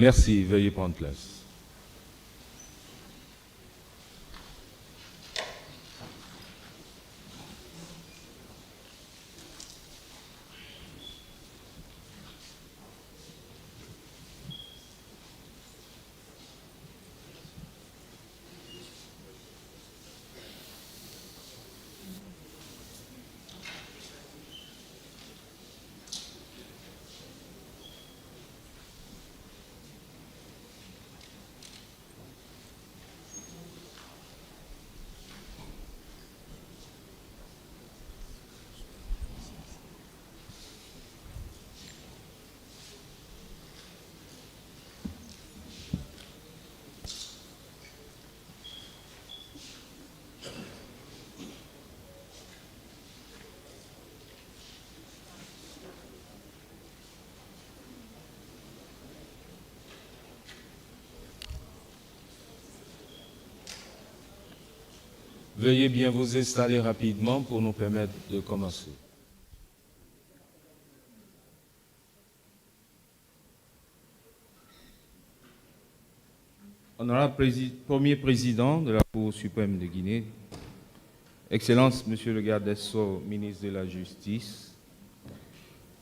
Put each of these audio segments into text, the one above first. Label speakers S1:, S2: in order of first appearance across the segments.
S1: Merci, veuillez prendre place. Veuillez bien vous installer rapidement pour nous permettre de commencer. Honorable Premier Président de la Cour suprême de Guinée, Excellence, Monsieur le garde des Sceaux, ministre de la Justice,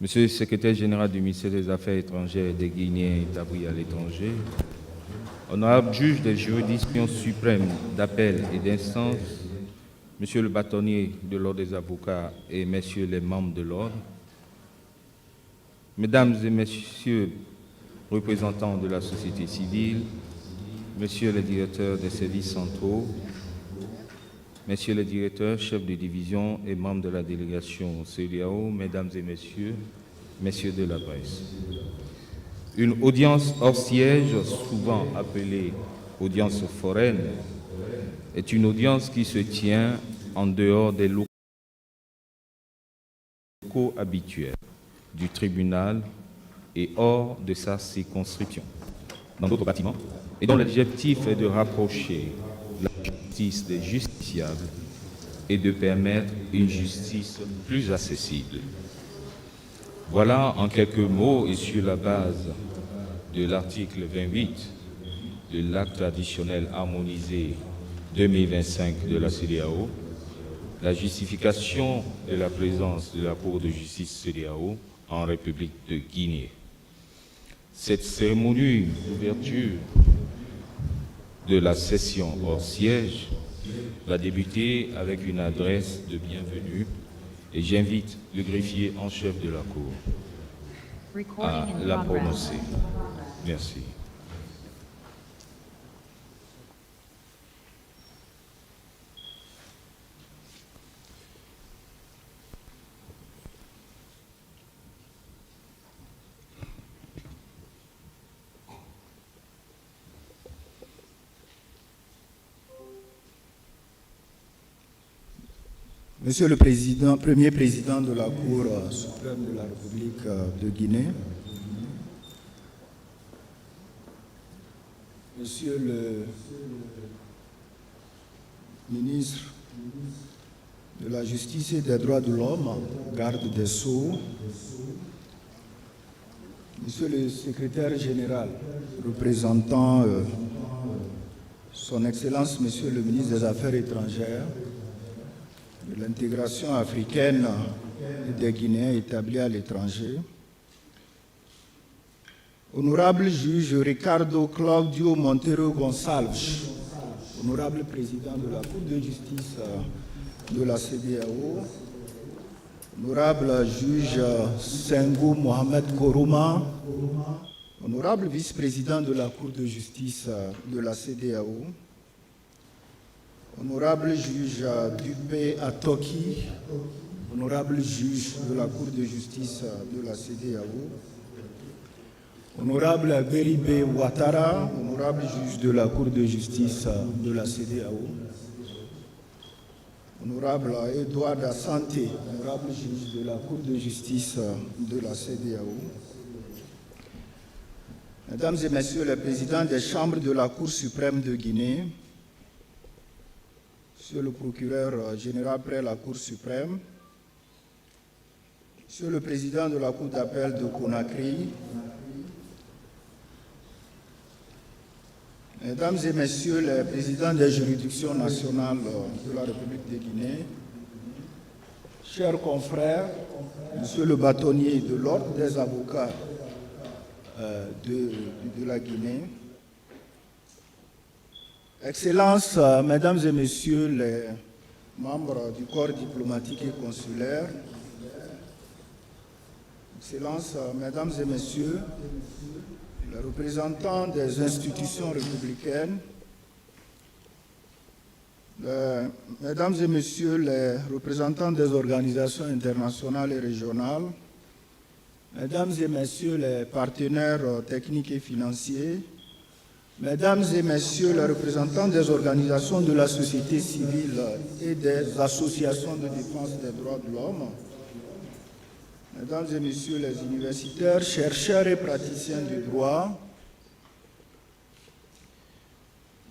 S1: Monsieur le secrétaire général du ministère des Affaires étrangères des Guinéens établis à l'étranger, Honorable juge des juridictions suprêmes d'appel et d'instance, Monsieur le bâtonnier de l'Ordre des avocats et Messieurs les membres de l'Ordre, Mesdames et Messieurs représentants de la société civile, Messieurs les directeurs des services centraux, Messieurs les directeurs, chefs de division et membres de la délégation CEDEAO, Mesdames et Messieurs, Messieurs de la presse. Une audience hors siège, souvent appelée audience foraine, est une audience qui se tient en dehors des locaux habituels du tribunal et hors de sa circonscription, dans d'autres bâtiments, et dont l'objectif est de rapprocher la justice des justiciables et de permettre une justice plus accessible. Voilà en quelques mots et sur la base de l'article 28 de l'acte additionnel harmonisé 2025 de la CEDEAO, la justification de la présence de la Cour de justice CEDEAO en République de Guinée. Cette cérémonie d'ouverture de la session hors siège va débuter avec une adresse de bienvenue et j'invite le greffier en chef de la Cour à la prononcer. Merci.
S2: Monsieur le Président, Premier Président de la Cour suprême de la République de Guinée, Monsieur le Ministre de la Justice et des Droits de l'Homme, garde des Sceaux, Monsieur le Secrétaire général, représentant Son Excellence, Monsieur le Ministre des Affaires étrangères, de l'intégration africaine et des Guinéens établis à l'étranger, Honorable juge Ricardo Claudio Monteiro Gonçalves, Honorable président de la Cour de justice de la CEDEAO, Honorable juge Senghou Mohamed Kourouma, Honorable vice-président de la Cour de justice de la CEDEAO, Honorable juge Dupé Atoki, Honorable juge de la Cour de justice de la CEDEAO, Honorable Beribe Ouattara, Honorable juge de la Cour de justice de la CEDEAO, Honorable Edouard Asante, Honorable juge de la Cour de justice de la CEDEAO, Mesdames et Messieurs les présidents des chambres de la Cour suprême de Guinée, Monsieur le procureur général près la Cour suprême, Monsieur le président de la Cour d'appel de Conakry, Mesdames et Messieurs les présidents des juridictions nationales de la République de Guinée, chers confrères, Monsieur le bâtonnier de l'Ordre des avocats de la Guinée, Excellences, Mesdames et Messieurs les membres du corps diplomatique et consulaire, Excellences, Mesdames et Messieurs, les représentants des institutions républicaines, Mesdames et Messieurs les représentants des organisations internationales et régionales, Mesdames et Messieurs les partenaires techniques et financiers, Mesdames et Messieurs les représentants des organisations de la société civile et des associations de défense des droits de l'homme, Mesdames et Messieurs les universitaires, chercheurs et praticiens du droit,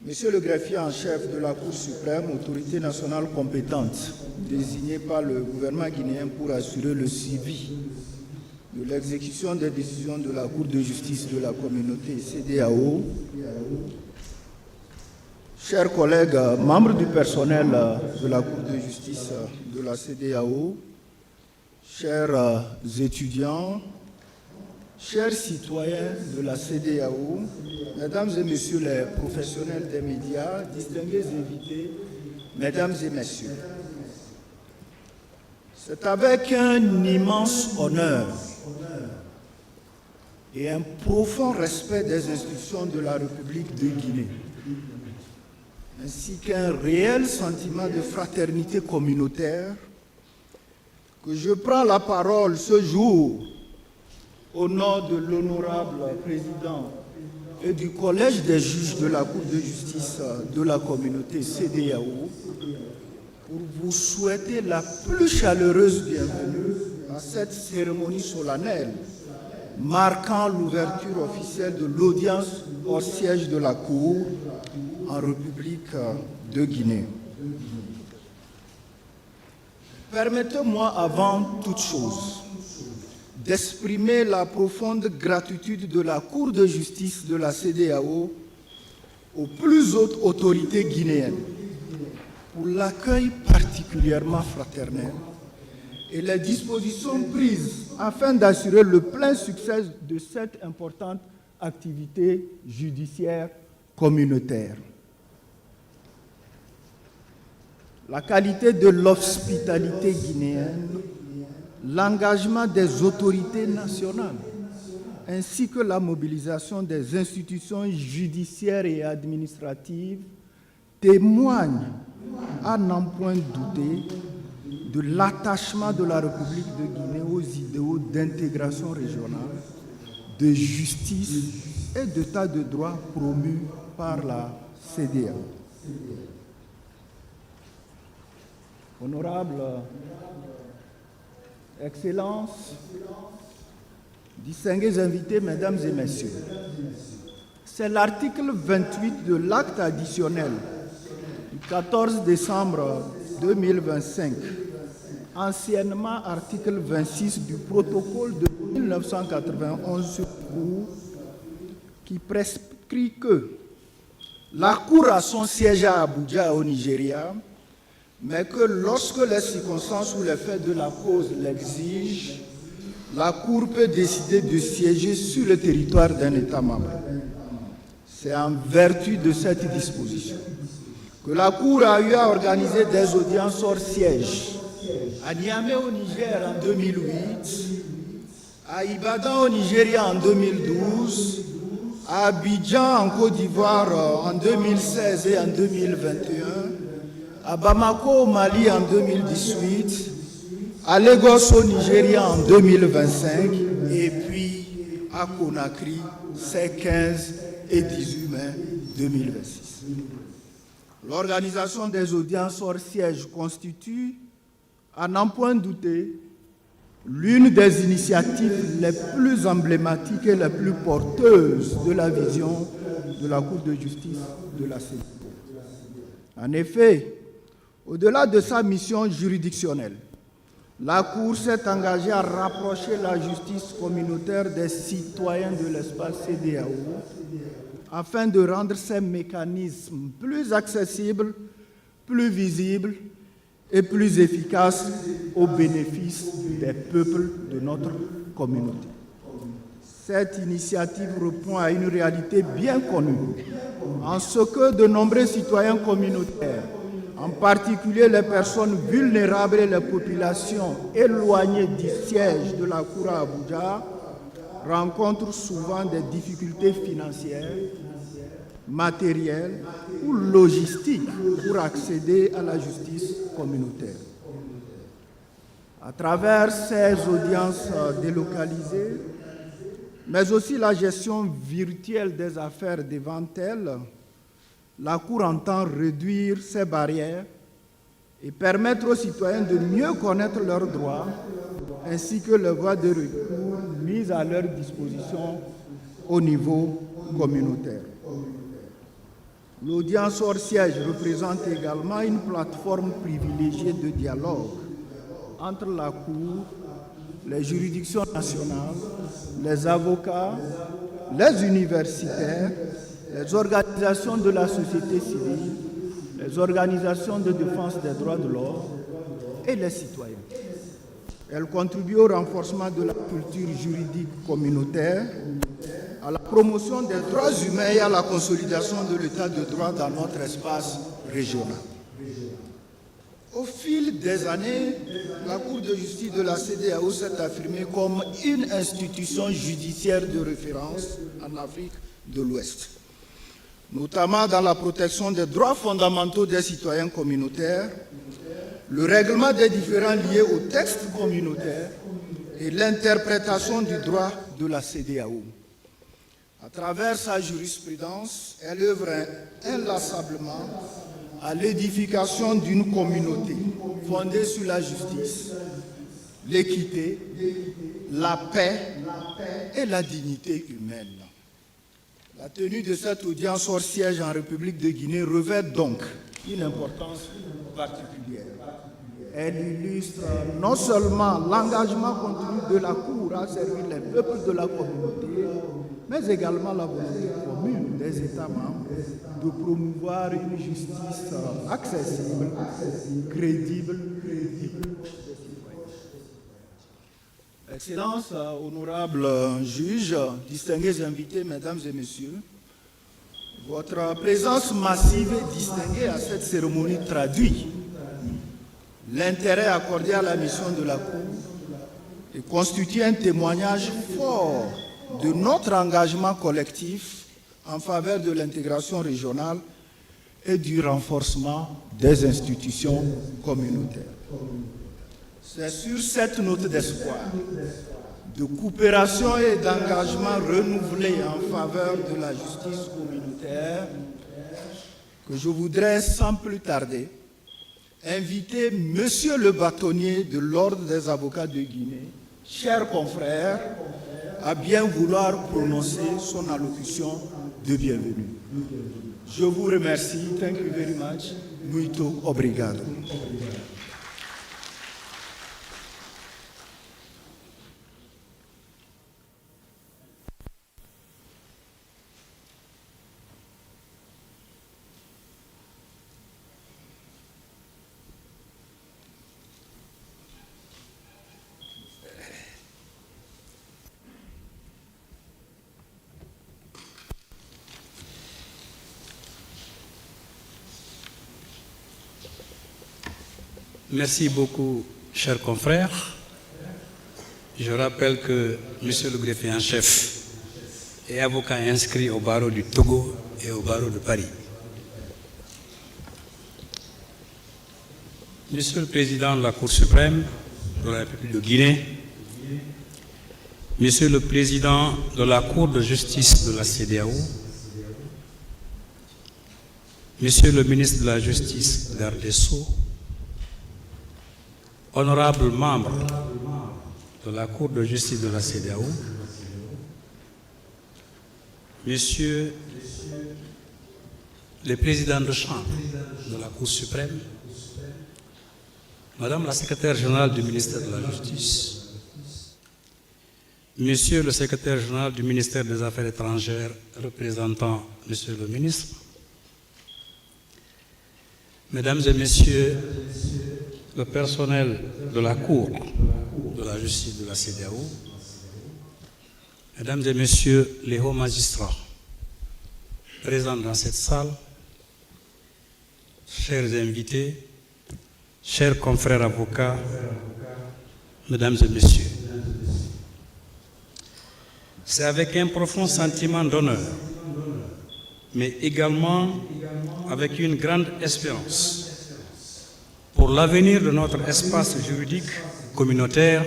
S2: Monsieur le greffier en chef de la Cour suprême, autorité nationale compétente, désigné par le gouvernement guinéen pour assurer le suivi de l'exécution des décisions de la Cour de justice de la communauté CEDEAO, chers collègues membres du personnel de la Cour de justice de la CEDEAO, chers étudiants, chers citoyens de la CEDEAO, Mesdames et Messieurs les professionnels des médias, distingués invités, Mesdames et Messieurs, c'est avec un immense honneur et un profond respect des institutions de la République de Guinée, ainsi qu'un réel sentiment de fraternité communautaire, que je prends la parole ce jour au nom de l'honorable président et du collège des juges de la Cour de justice de la communauté CEDEAO pour vous souhaiter la plus chaleureuse bienvenue à cette cérémonie solennelle marquant l'ouverture officielle de l'audience au siège de la Cour en République de Guinée. Permettez-moi avant toute chose d'exprimer la profonde gratitude de la Cour de justice de la CEDEAO aux plus hautes autorités guinéennes pour l'accueil particulièrement fraternel et les dispositions prises afin d'assurer le plein succès de cette importante activité judiciaire communautaire. La qualité de l'hospitalité guinéenne, l'engagement des autorités nationales, ainsi que la mobilisation des institutions judiciaires et administratives témoignent, à n'en point douter, de l'attachement de la République de Guinée aux idéaux d'intégration régionale, de justice et d'état de droit promus par la CEDEAO. Honorables Excellences, distingués invités, Mesdames et Messieurs, c'est l'article 28 de l'acte additionnel du 14 décembre 2025, anciennement article 26 du protocole de 1991 sur la Cour, qui prescrit que la Cour a son siège à Abuja au Nigeria, mais que lorsque les circonstances ou les faits de la cause l'exigent, la Cour peut décider de siéger sur le territoire d'un État membre. C'est en vertu de cette disposition que la Cour a eu à organiser des audiences hors siège à Niamey au Niger en 2008, à Ibadan au Nigeria en 2012, à Abidjan en Côte d'Ivoire en 2016 et en 2021, à Bamako au Mali en 2018, à Lagos au Nigeria en 2025 et puis à Conakry ces 15 et 18 mai 2026. L'organisation des audiences hors siège constitue, à n'en point douter, l'une des initiatives les plus emblématiques et les plus porteuses de la vision de la Cour de justice de la CEDEAO. En effet, au-delà de sa mission juridictionnelle, la Cour s'est engagée à rapprocher la justice communautaire des citoyens de l'espace CEDEAO afin de rendre ces mécanismes plus accessibles, plus visibles et plus efficaces au bénéfice des peuples de notre communauté. Cette initiative répond à une réalité bien connue, en ce que de nombreux citoyens communautaires, en particulier les personnes vulnérables et les populations éloignées du siège de la Cour à Abuja, rencontrent souvent des difficultés financières, matérielles ou logistiques pour accéder à la justice communautaire. À travers ces audiences délocalisées, mais aussi la gestion virtuelle des affaires devant elle, la Cour entend réduire ces barrières et permettre aux citoyens de mieux connaître leurs droits ainsi que les voies de recours mises à leur disposition au niveau communautaire. L'audience hors siège représente également une plateforme privilégiée de dialogue entre la Cour, les juridictions nationales, les avocats, les universitaires, les organisations de la société civile, les organisations de défense des droits de l'homme et les citoyens. Elle contribue au renforcement de la culture juridique communautaire, à la promotion des droits humains et à la consolidation de l'état de droit dans notre espace régional. Au fil des années, la Cour de justice de la CEDEAO s'est affirmée comme une institution judiciaire de référence en Afrique de l'Ouest, notamment dans la protection des droits fondamentaux des citoyens communautaires, le règlement des différends liés aux textes communautaires et l'interprétation du droit de la CEDEAO. À travers sa jurisprudence, elle œuvre inlassablement à l'édification d'une communauté fondée sur la justice, l'équité, la paix et la dignité humaine. La tenue de cette audience hors siège en République de Guinée revêt donc une importance particulière. Elle illustre non seulement l'engagement continu de la Cour à servir les peuples de la communauté, mais également la volonté commune des États membres de promouvoir une justice accessible, crédible et proche des citoyens. Excellences, honorables juges, distingués invités, mesdames et messieurs, votre présence massive et distinguée à cette cérémonie traduit l'intérêt accordé à la mission de la Cour et constitue un témoignage fort de notre engagement collectif en faveur de l'intégration régionale et du renforcement des institutions communautaires. C'est sur cette note d'espoir, de coopération et d'engagement renouvelé en faveur de la justice communautaire que je voudrais sans plus tarder inviter Monsieur le bâtonnier de l'Ordre des avocats de Guinée, chers confrères, à bien vouloir prononcer son allocution de bienvenue. Je vous remercie. Thank you very much. Muito obrigado.
S3: Merci beaucoup, chers confrères. Je rappelle que Monsieur le greffier en chef est avocat inscrit au barreau du Togo et au barreau de Paris. Monsieur le Président de la Cour suprême de la République de Guinée, Monsieur le Président de la Cour de justice de la CEDEAO, Monsieur le ministre de la Justice, garde des Sceaux, honorables membres de la Cour de justice de la CEDEAO, Messieurs les présidents de chambre de la Cour suprême, Madame la secrétaire générale du ministère de la Justice, Monsieur le secrétaire général du ministère des Affaires étrangères, représentant Monsieur le ministre, Mesdames et Messieurs, le personnel de la Cour de la justice de la CEDEAO, Mesdames et Messieurs les hauts magistrats présents dans cette salle, chers invités, chers confrères avocats, Mesdames et Messieurs, c'est avec un profond sentiment d'honneur, mais également avec une grande espérance pour l'avenir de notre espace juridique communautaire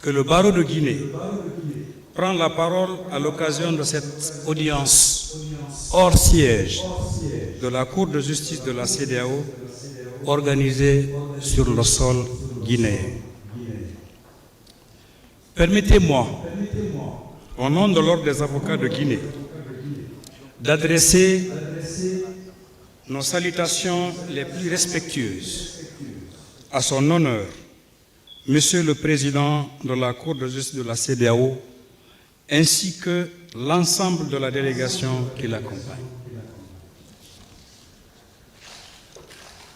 S3: que le barreau de Guinée prend la parole à l'occasion de cette audience hors siège de la Cour de justice de la CEDEAO organisée sur le sol guinéen. Permettez-moi, au nom de l'Ordre des avocats de Guinée, d'adresser nos salutations les plus respectueuses à son honneur, Monsieur le Président de la Cour de justice de la CEDEAO, ainsi que l'ensemble de la délégation qui l'accompagne.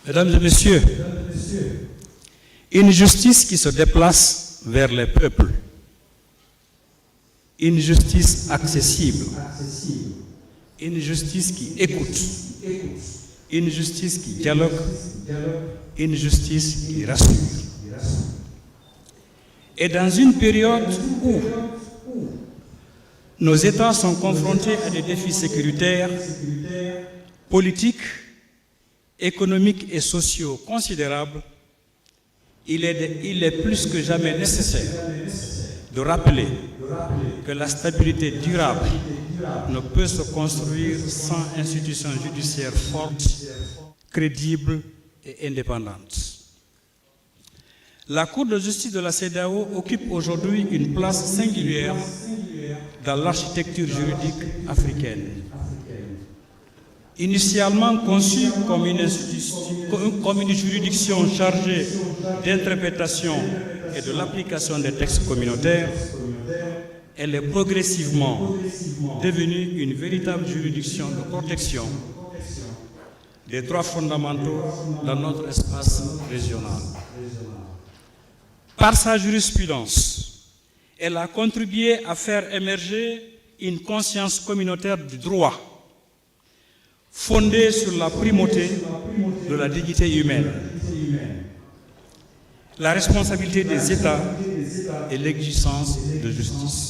S3: Mesdames et Messieurs, une justice qui se déplace vers les peuples, une justice accessible, une justice qui écoute, une justice qui dialogue, une justice qui rassure. Et dans une période où nos États sont confrontés à des défis sécuritaires, politiques, économiques et sociaux considérables, il est plus que jamais nécessaire de rappeler que la stabilité durable ne peut se construire sans institutions judiciaires fortes, crédibles et indépendantes. La Cour de justice de la CEDEAO occupe aujourd'hui une place singulière dans l'architecture juridique africaine. Initialement conçue comme une juridiction chargée d'interprétation et de l'application des textes communautaires, elle est progressivement devenue une véritable juridiction de protection des droits fondamentaux dans notre espace régional. Par sa jurisprudence, elle a contribué à faire émerger une conscience communautaire du droit, fondée sur la primauté de la dignité humaine, la responsabilité des États et l'exigence de justice.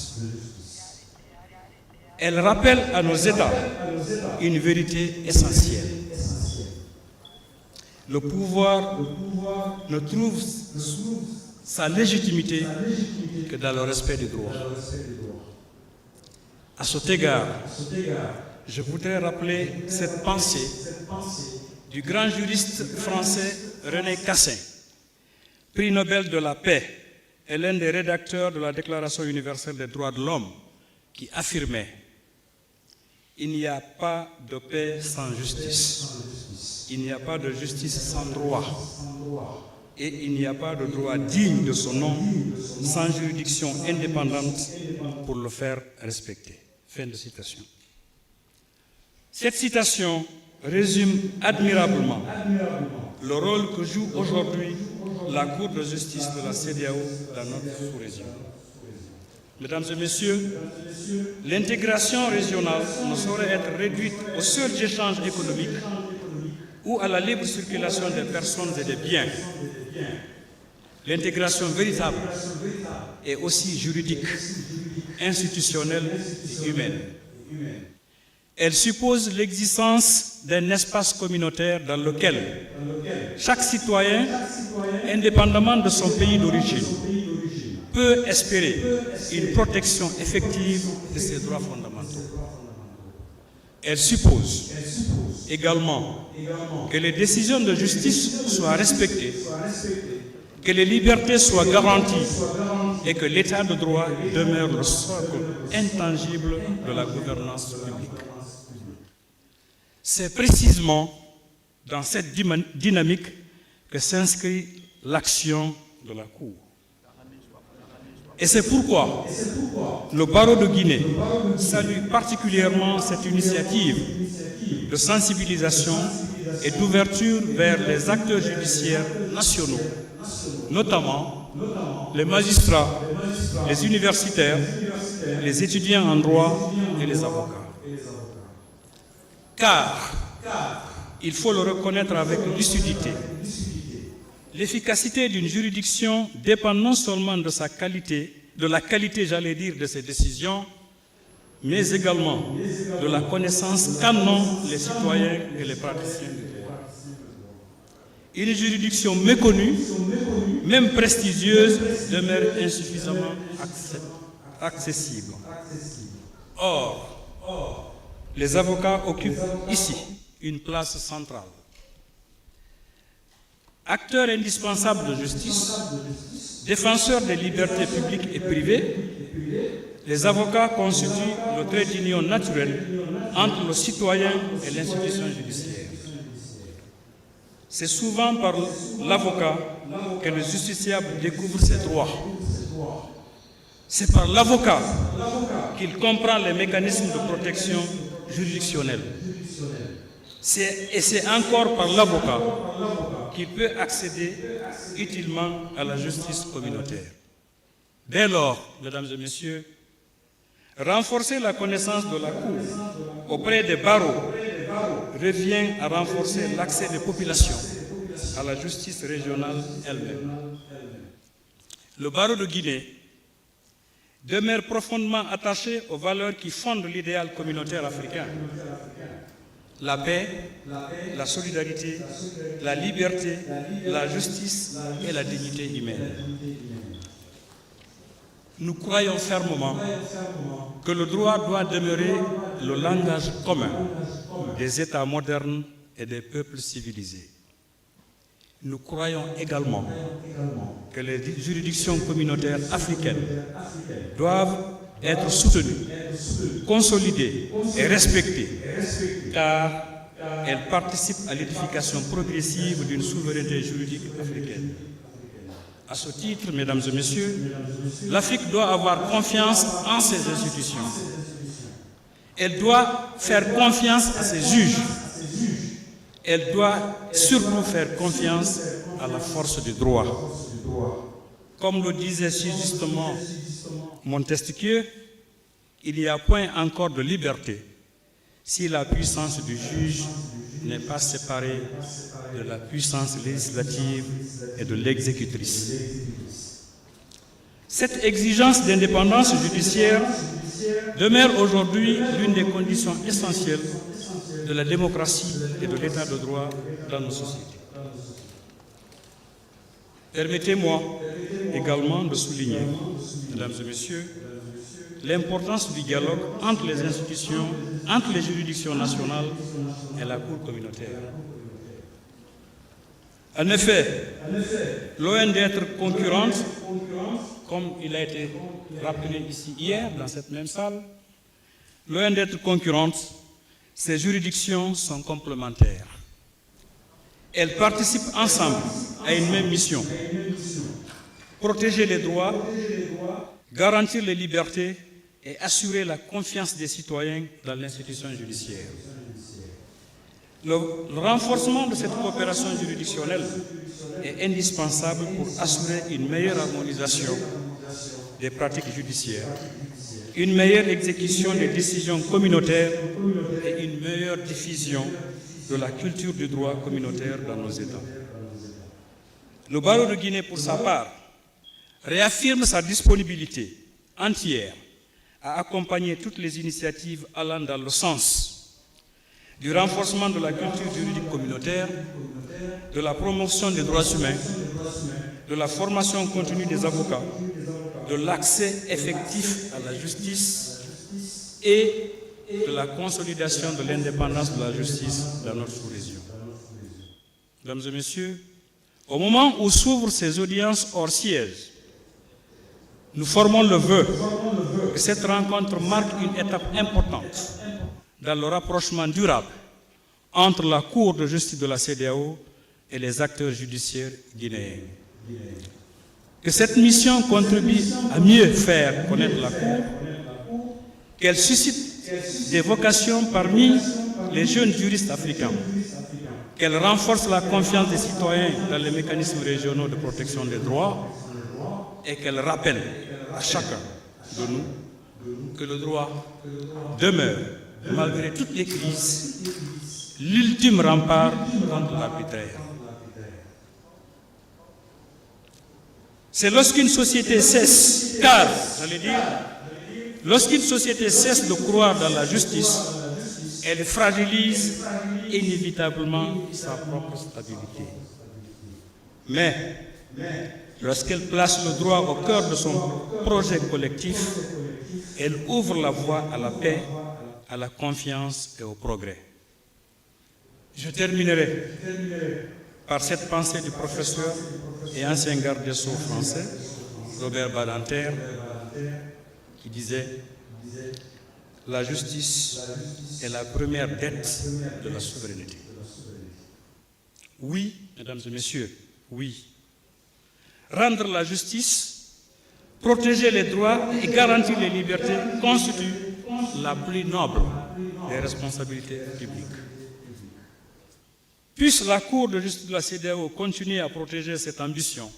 S3: Elle rappelle à nos États une vérité essentielle. Le pouvoir ne trouve sa légitimité que dans le respect du droit. À cet égard, je voudrais rappeler cette pensée du grand juriste français René Cassin, prix Nobel de la paix et l'un des rédacteurs de la Déclaration universelle des droits de l'homme, qui affirmait « Il n'y a pas de paix sans justice, il n'y a pas de justice sans droit, et il n'y a pas de droit digne de son nom sans juridiction indépendante pour le faire respecter. » Fin de citation. Cette citation résume admirablement le rôle que joue aujourd'hui la Cour de justice de la CEDEAO dans notre sous-région. Mesdames et Messieurs, l'intégration régionale ne saurait être réduite aux seuls échanges économiques ou à la libre circulation des personnes et des biens. L'intégration véritable est aussi juridique, institutionnelle et humaine. Elle suppose l'existence d'un espace communautaire dans lequel chaque citoyen, indépendamment de son pays d'origine, peut espérer une protection effective de ses droits fondamentaux. Elle suppose également que les décisions de justice soient respectées, que les libertés soient garanties et que l'état de droit demeure le socle intangible de la gouvernance publique. C'est précisément dans cette dynamique que s'inscrit l'action de la Cour. Et c'est pourquoi le barreau de Guinée salue particulièrement cette initiative de sensibilisation et d'ouverture vers les acteurs judiciaires nationaux, notamment les magistrats, les universitaires, les étudiants en droit et les avocats. Car, il faut le reconnaître avec lucidité, l'efficacité d'une juridiction dépend non seulement de sa qualité, de la qualité, j'allais dire, de ses décisions, mais également de la connaissance qu'en ont les citoyens et les praticiens du droit. Une juridiction méconnue, même prestigieuse, demeure insuffisamment accessible. Or, les avocats occupent ici une place centrale. Acteurs indispensables de justice, défenseurs des libertés publiques et privées, les avocats constituent le trait d'union naturel entre le citoyen et l'institution judiciaire. C'est souvent par l'avocat que le justiciable découvre ses droits. C'est par l'avocat qu'il comprend les mécanismes de protection juridictionnelle. Et c'est encore par l'avocat qu'il peut accéder utilement à la justice communautaire. Dès lors, mesdames et messieurs, renforcer la connaissance de la Cour auprès des barreaux revient à renforcer l'accès des populations à la justice régionale elle-même. Le barreau de Guinée demeure profondément attaché aux valeurs qui fondent l'idéal communautaire africain. La paix, la solidarité, la liberté, la justice et la dignité humaine. Nous croyons fermement que le droit doit demeurer le langage commun des États modernes et des peuples civilisés. Nous croyons également que les juridictions communautaires africaines doivent être soutenues, consolidées et respectées, car elles participent à l'édification progressive d'une souveraineté juridique africaine. À ce titre, mesdames et messieurs, l'Afrique doit avoir confiance en ses institutions. Elle doit faire confiance à ses juges. Elle doit surtout faire confiance à la force du droit. Comme le disait si justement Montesquieu, il n'y a point encore de liberté si la puissance du juge n'est pas séparée de la puissance législative et de l'exécutrice. Cette exigence d'indépendance judiciaire demeure aujourd'hui l'une des conditions essentielles de la démocratie et de l'état de droit dans nos sociétés. Permettez-moi également de souligner, mesdames et messieurs, l'importance du dialogue entre les institutions, entre les juridictions nationales et la Cour communautaire. En effet, loin d'être concurrente, comme il a été rappelé ici hier dans cette même salle, loin d'être concurrente, ces juridictions sont complémentaires. Elles participent ensemble à une même mission: protéger les droits, garantir les libertés et assurer la confiance des citoyens dans l'institution judiciaire. Le renforcement de cette coopération juridictionnelle est indispensable pour assurer une meilleure harmonisation des pratiques judiciaires, une meilleure exécution des décisions communautaires et une meilleure diffusion de la culture du droit communautaire dans nos États. Le barreau de Guinée, pour sa part, réaffirme sa disponibilité entière à accompagner toutes les initiatives allant dans le sens du renforcement de la culture juridique communautaire, de la promotion des droits humains, de la formation continue des avocats, de l'accès effectif à la justice et de la consolidation de l'indépendance de la justice dans notre sous-région. Mesdames et messieurs, au moment où s'ouvrent ces audiences hors siège, nous formons le vœu que cette rencontre marque une étape importante dans le rapprochement durable entre la Cour de justice de la CEDEAO et les acteurs judiciaires guinéens. que cette mission contribue à mieux faire connaître la Cour, qu'elle suscite des vocations parmi les jeunes juristes africains, qu'elle renforce la confiance des citoyens dans les mécanismes régionaux de protection des droits et qu'elle rappelle à chacun de nous que le droit demeure, malgré toutes les crises, l'ultime rempart contre l'arbitraire. C'est lorsqu'une société cesse, car, j'allais dire, lorsqu'une société cesse de croire dans la justice, elle fragilise inévitablement sa propre stabilité. Mais, lorsqu'elle place le droit au cœur de son projet collectif, elle ouvre la voie à la paix, à la confiance et au progrès. Je terminerai par cette pensée du professeur et ancien garde des Sceaux français, Robert Badinter, qui disait « La justice est la première dette de la souveraineté ». Oui, mesdames et messieurs, oui. Rendre la justice, protéger les droits et garantir les libertés constitue la plus noble des responsabilités publiques. Puisse la Cour de justice de la CEDEAO continuer à protéger cette ambition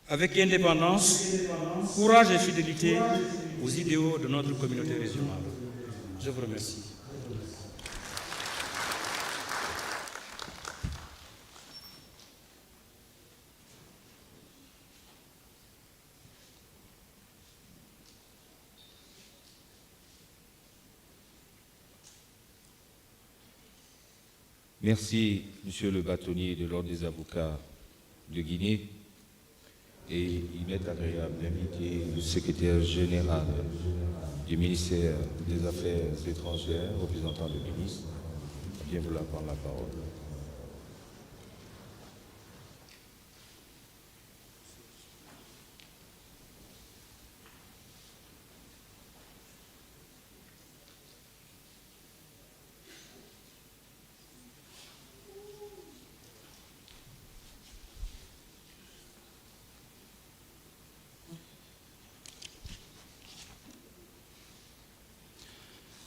S3: avec indépendance, courage et fidélité aux idéaux de notre communauté régionale. Je vous remercie.
S1: Merci, Monsieur le bâtonnier de l'Ordre des avocats de Guinée. Et il m'est agréable d'inviter le secrétaire général du ministère des Affaires étrangères, représentant le ministre, à bien vouloir prendre la parole.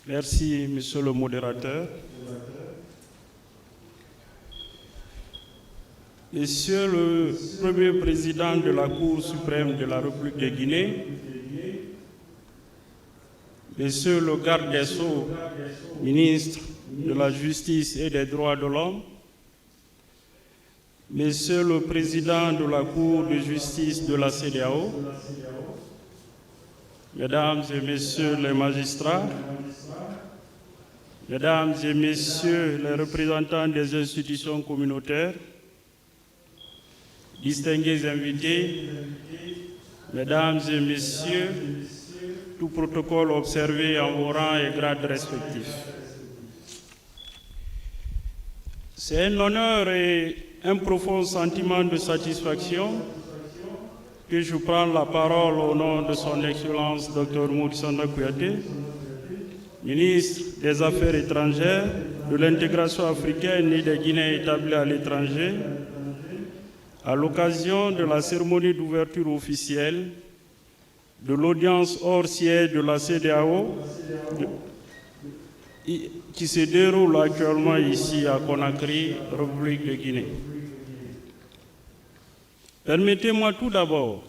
S4: Merci, Monsieur le modérateur. Monsieur le Premier Président de la Cour suprême de la République de Guinée, Monsieur le garde des Sceaux, ministre de la Justice et des Droits de l'Homme, Monsieur le Président de la Cour de justice de la CEDEAO, Mesdames et Messieurs les magistrats, Mesdames et Messieurs les représentants des institutions communautaires, distingués invités, Mesdames et Messieurs, tout protocole observé en vos rangs et grades respectifs. C'est un honneur et un profond sentiment de satisfaction que je prends la parole au nom de son Excellence Dr Moussanda Kouyaté, ministre des Affaires étrangères, de l'intégration africaine et des Guinéens établis à l'étranger, à l'occasion de la cérémonie d'ouverture officielle de l'audience hors siège de la CEDEAO qui se déroule actuellement ici à Conakry, République de Guinée. Permettez-moi tout d'abord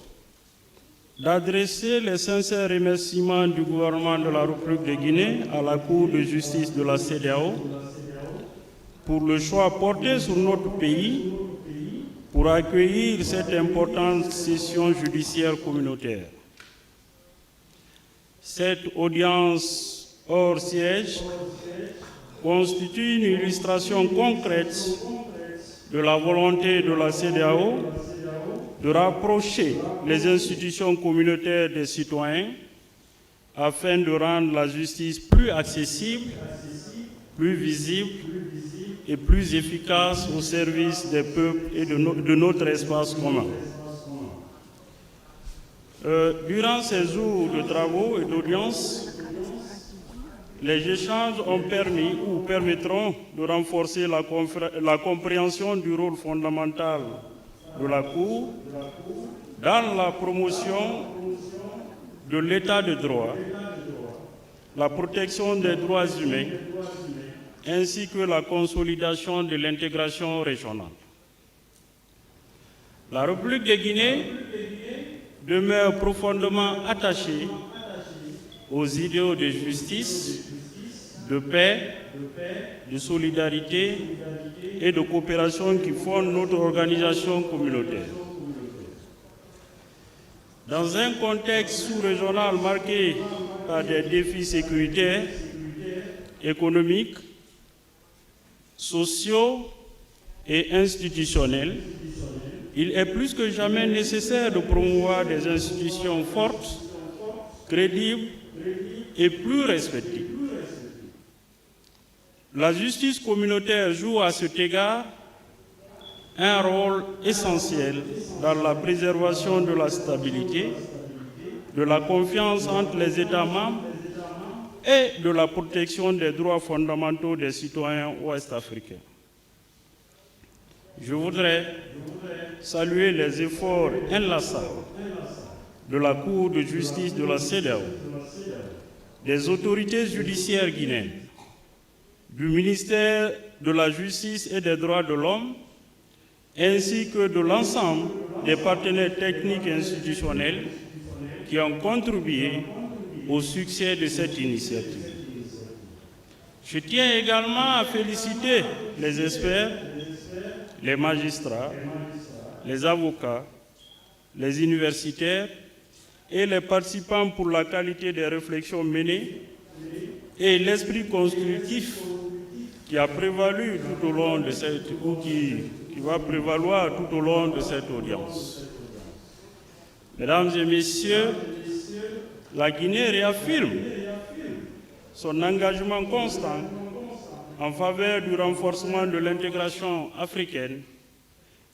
S4: d'adresser les sincères remerciements du gouvernement de la République de Guinée à la Cour de justice de la CEDEAO pour le choix porté sur notre pays pour accueillir cette importante session judiciaire communautaire. Cette audience hors siège constitue une illustration concrète de la volonté de la CEDEAO de rapprocher les institutions communautaires des citoyens afin de rendre la justice plus accessible, plus visible et plus efficace au service des peuples et de notre espace commun. Durant ces jours de travaux et d'audience, les échanges ont permis ou permettront de renforcer la compréhension du rôle fondamental de la Cour dans la promotion de l'état de droit, la protection des droits humains, ainsi que la consolidation de l'intégration régionale. La République de Guinée demeure profondément attachée aux idéaux de justice, de paix, de solidarité et de coopération qui fondent notre organisation communautaire. Dans un contexte sous-régional marqué par des défis sécuritaires, économiques, sociaux et institutionnels, il est plus que jamais nécessaire de promouvoir des institutions fortes, crédibles et plus respectées. La justice communautaire joue à cet égard un rôle essentiel dans la préservation de la stabilité, de la confiance entre les États membres et de la protection des droits fondamentaux des citoyens ouest-africains. Je voudrais saluer les efforts inlassables de la Cour de justice de la CEDEAO, des autorités judiciaires guinéennes, du ministère de la Justice et des Droits de l'Homme, ainsi que de l'ensemble des partenaires techniques et institutionnels qui ont contribué au succès de cette initiative. Je tiens également à féliciter les experts, les magistrats, les avocats, les universitaires et les participants pour la qualité des réflexions menées et l'esprit constructif qui a prévalu tout au long de cette, ou qui va prévaloir tout au long de cette audience. Mesdames et Messieurs, la Guinée réaffirme son engagement constant en faveur du renforcement de l'intégration africaine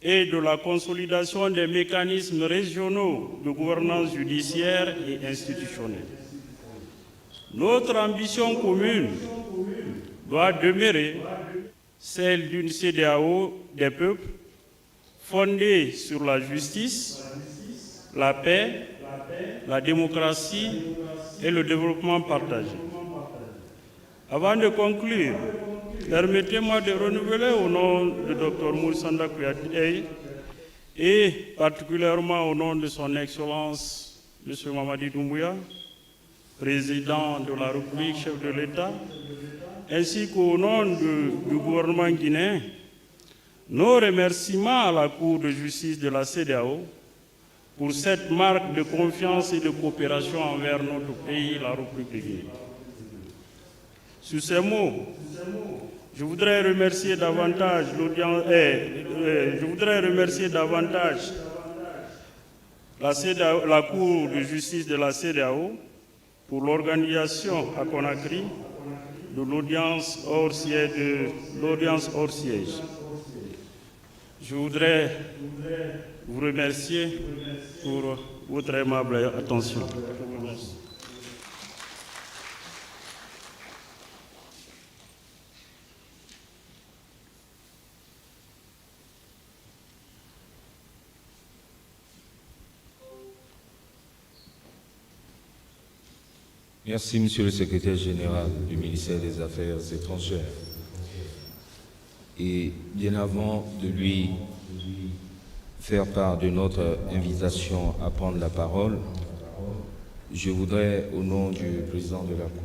S4: et de la consolidation des mécanismes régionaux de gouvernance judiciaire et institutionnelle. Notre ambition commune doit demeurer celle d'une CEDEAO des peuples fondée sur la justice, la paix, la démocratie et le développement partagé. Avant de conclure, permettez-moi de renouveler au nom de Dr Moussanda Kouyaté et particulièrement au nom de son Excellence M. Mamadi Doumbouya, président de la République, chef de l'État, ainsi qu'au nom du gouvernement guinéen, nos remerciements à la Cour de justice de la CEDEAO pour cette marque de confiance et de coopération envers notre pays, la République de Guinée. Sur ces mots, je voudrais remercier davantage la Cour de justice de la CEDEAO pour l'organisation à Conakry de l'audience hors siège. Je voudrais vous remercier pour votre aimable attention. Je vous remercie.
S1: Merci, Monsieur le Secrétaire général du ministère des Affaires étrangères. Et bien avant de lui faire part de notre invitation à prendre la parole, je voudrais, au nom du président de la Cour,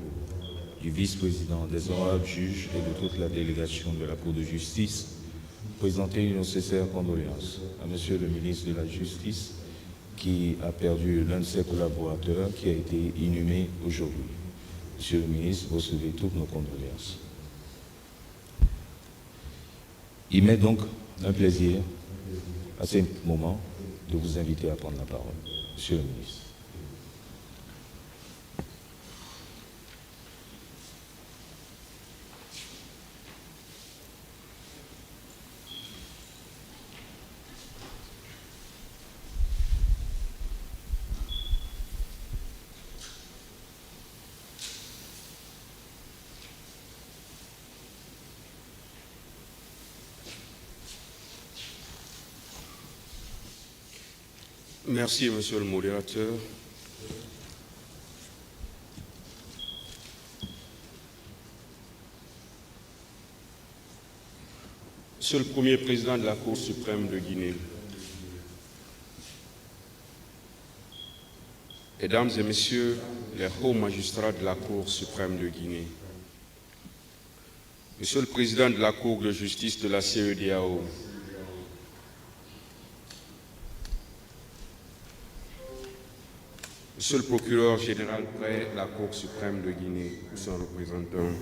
S1: du vice-président, des honorables juges et de toute la délégation de la Cour de justice, présenter une nécessaire condoléance à Monsieur le ministre de la Justice, qui a perdu l'un de ses collaborateurs qui a été inhumé aujourd'hui. Monsieur le ministre, recevez toutes nos condoléances. Il m'est donc un plaisir, à ce moment, de vous inviter à prendre la parole. Monsieur le ministre.
S5: Merci, monsieur le modérateur. Monsieur le Premier président de la Cour suprême de Guinée, Mesdames et Messieurs les hauts magistrats de la Cour suprême de Guinée, Monsieur le Président de la Cour de justice de la CEDEAO, Monsieur le procureur général près la Cour suprême de Guinée, ou son représentant,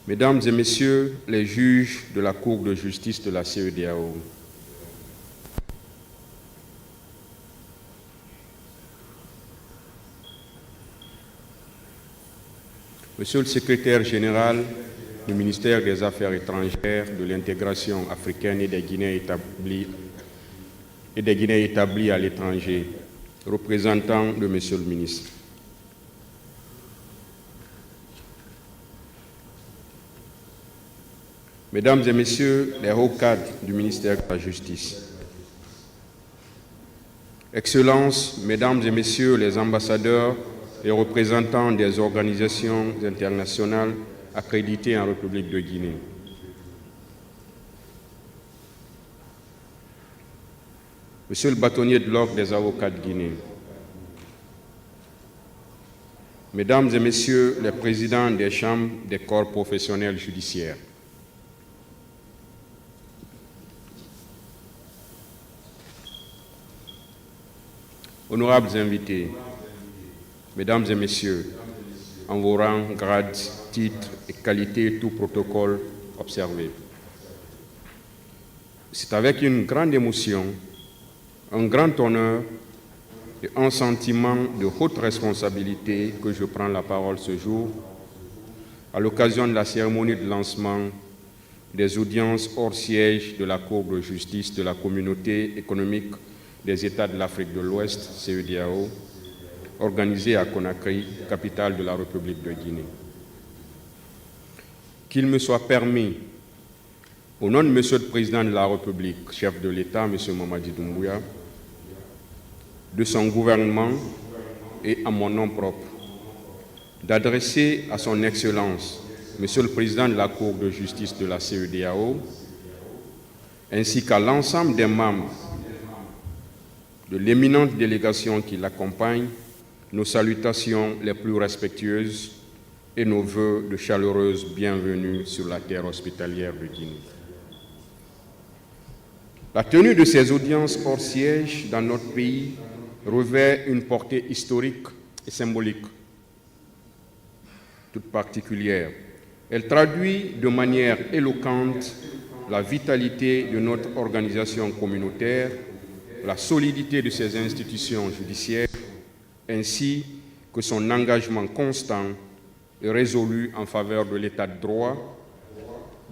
S5: Mesdames et Messieurs les juges de la Cour de justice de la CEDEAO, Monsieur le secrétaire général du ministère des Affaires étrangères, de l'intégration africaine et des Guinéens établis à l'étranger, représentant de Monsieur le ministre, Mesdames et Messieurs les hauts cadres du ministère de la Justice, Excellences, Mesdames et Messieurs les ambassadeurs et représentants des organisations internationales accréditées en République de Guinée, Monsieur le bâtonnier de l'Ordre des avocats de Guinée, Mesdames et Messieurs les présidents des chambres des corps professionnels judiciaires, honorables invités, Mesdames et Messieurs, en vos rangs, grades, titres et qualités, tout protocole observé. C'est avec une grande émotion, un grand honneur et un sentiment de haute responsabilité que je prends la parole ce jour à l'occasion de la cérémonie de lancement des audiences hors siège de la Cour de justice de la Communauté économique des États de l'Afrique de l'Ouest, CEDEAO, organisée à Conakry, capitale de la République de Guinée. Qu'il me soit permis, au nom de Monsieur le Président de la République, chef de l'État, M. Mamadi Doumbouya, de son gouvernement et à mon nom propre, d'adresser à son Excellence, Monsieur le Président de la Cour de justice de la CEDEAO, ainsi qu'à l'ensemble des membres de l'éminente délégation qui l'accompagne, nos salutations les plus respectueuses et nos vœux de chaleureuse bienvenue sur la terre hospitalière de Guinée. La tenue de ces audiences hors siège dans notre pays revêt une portée historique et symbolique toute particulière. Elle traduit de manière éloquente la vitalité de notre organisation communautaire, la solidité de ses institutions judiciaires, ainsi que son engagement constant et résolu en faveur de l'état de droit,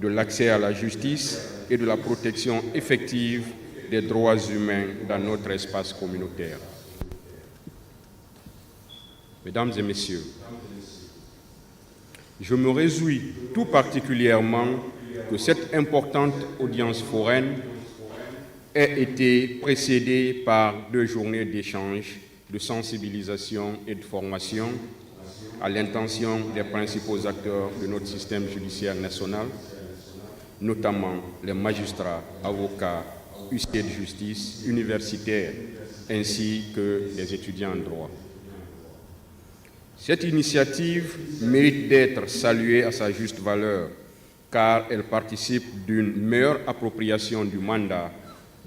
S5: de l'accès à la justice et de la protection effective des droits humains dans notre espace communautaire. Mesdames et Messieurs, je me réjouis tout particulièrement que cette importante audience foraine ait été précédée par 2 journées d'échange, de sensibilisation et de formation à l'intention des principaux acteurs de notre système judiciaire national, notamment les magistrats, avocats, huissiers de justice, universitaires, ainsi que les étudiants en droit. Cette initiative mérite d'être saluée à sa juste valeur, car elle participe d'une meilleure appropriation du mandat,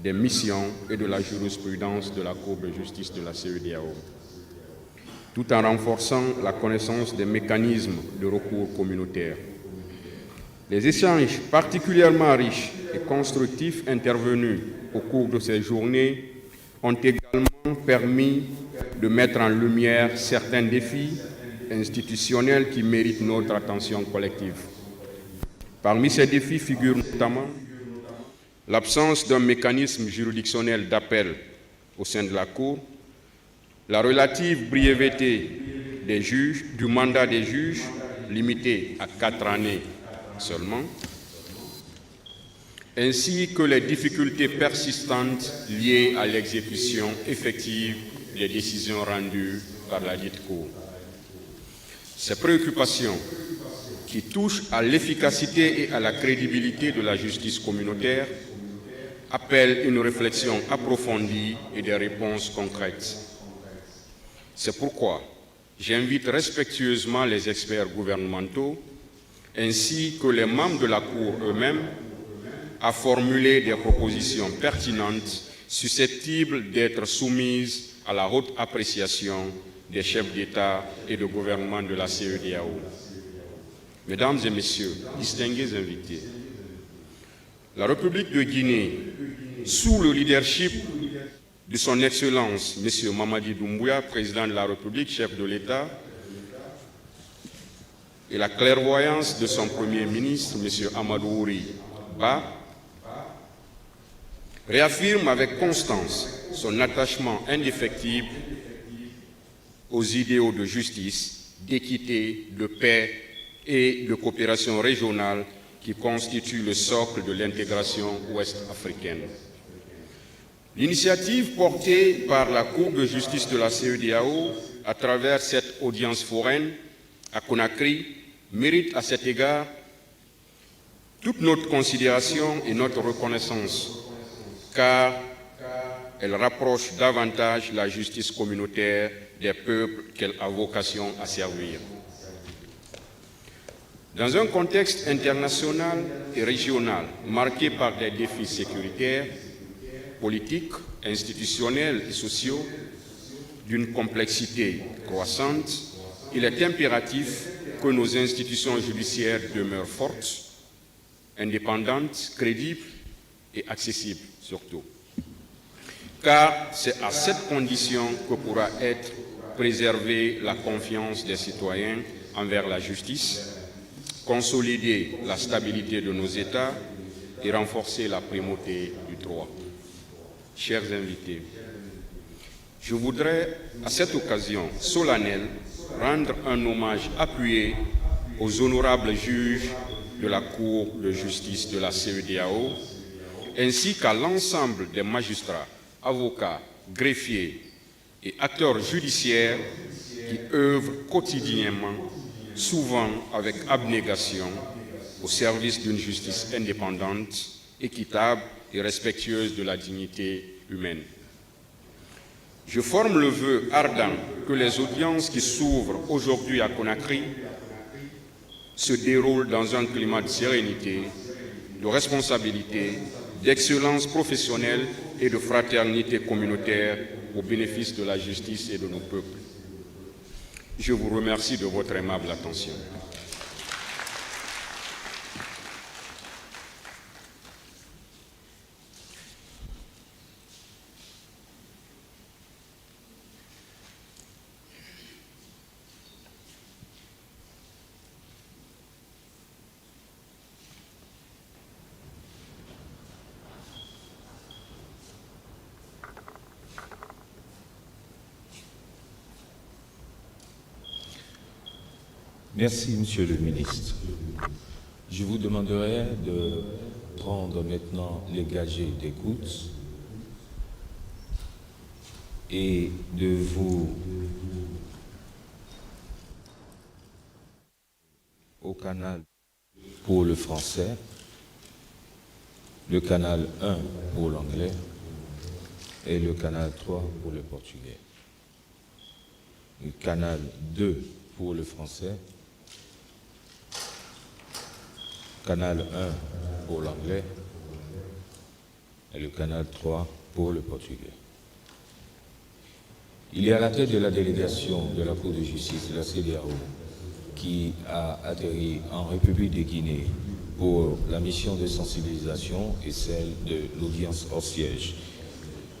S5: des missions et de la jurisprudence de la Cour de justice de la CEDEAO, tout en renforçant la connaissance des mécanismes de recours communautaires. Les échanges particulièrement riches et constructifs intervenus au cours de ces journées ont également permis de mettre en lumière certains défis institutionnels qui méritent notre attention collective. Parmi ces défis figurent notamment l'absence d'un mécanisme juridictionnel d'appel au sein de la Cour, la relative brièveté des juges, du mandat des juges, limité à 4 années seulement, ainsi que les difficultés persistantes liées à l'exécution effective des décisions rendues par la dite Cour. Ces préoccupations, qui touchent à l'efficacité et à la crédibilité de la justice communautaire, appellent une réflexion approfondie et des réponses concrètes. C'est pourquoi j'invite respectueusement les experts gouvernementaux ainsi que les membres de la Cour eux-mêmes à formuler des propositions pertinentes susceptibles d'être soumises à la haute appréciation des chefs d'État et de gouvernement de la CEDEAO. Mesdames et Messieurs, distingués invités, la République de Guinée, sous le leadership de son Excellence, M. Mamadi Doumbouya, président de la République, chef de l'État, et la clairvoyance de son Premier ministre, M. Amadou Ouri Ba, réaffirme avec constance son attachement indéfectible aux idéaux de justice, d'équité, de paix et de coopération régionale qui constituent le socle de l'intégration ouest-africaine. L'initiative portée par la Cour de justice de la CEDEAO à travers cette audience foraine à Conakry mérite à cet égard toute notre considération et notre reconnaissance, car elle rapproche davantage la justice communautaire des peuples qu'elle a vocation à servir. Dans un contexte international et régional marqué par des défis sécuritaires, politiques, institutionnels et sociaux d'une complexité croissante, il est impératif que nos institutions judiciaires demeurent fortes, indépendantes, crédibles et accessibles surtout. Car c'est à cette condition que pourra être préservée la confiance des citoyens envers la justice, consolider la stabilité de nos États et renforcer la primauté du droit. Chers invités, je voudrais à cette occasion solennelle rendre un hommage appuyé aux honorables juges de la Cour de justice de la CEDEAO, ainsi qu'à l'ensemble des magistrats, avocats, greffiers et acteurs judiciaires qui œuvrent quotidiennement, souvent avec abnégation, au service d'une justice indépendante, équitable et respectueuse de la dignité humaine. Je forme le vœu ardent que les audiences qui s'ouvrent aujourd'hui à Conakry se déroulent dans un climat de sérénité, de responsabilité, d'excellence professionnelle et de fraternité communautaire au bénéfice de la justice et de nos peuples. Je vous remercie de votre aimable attention.
S1: Merci, Monsieur le ministre. Je vous demanderai de prendre maintenant les gagés d'écoute et de vous au canal pour le français, le canal 1 pour l'anglais et le canal 3 pour le portugais. Le canal 2 pour le français, canal 1 pour l'anglais et le canal 3 pour le portugais. Il est à la tête de la délégation de la Cour de justice de la CEDEAO qui a atterri en République de Guinée pour la mission de sensibilisation et celle de l'audience hors siège.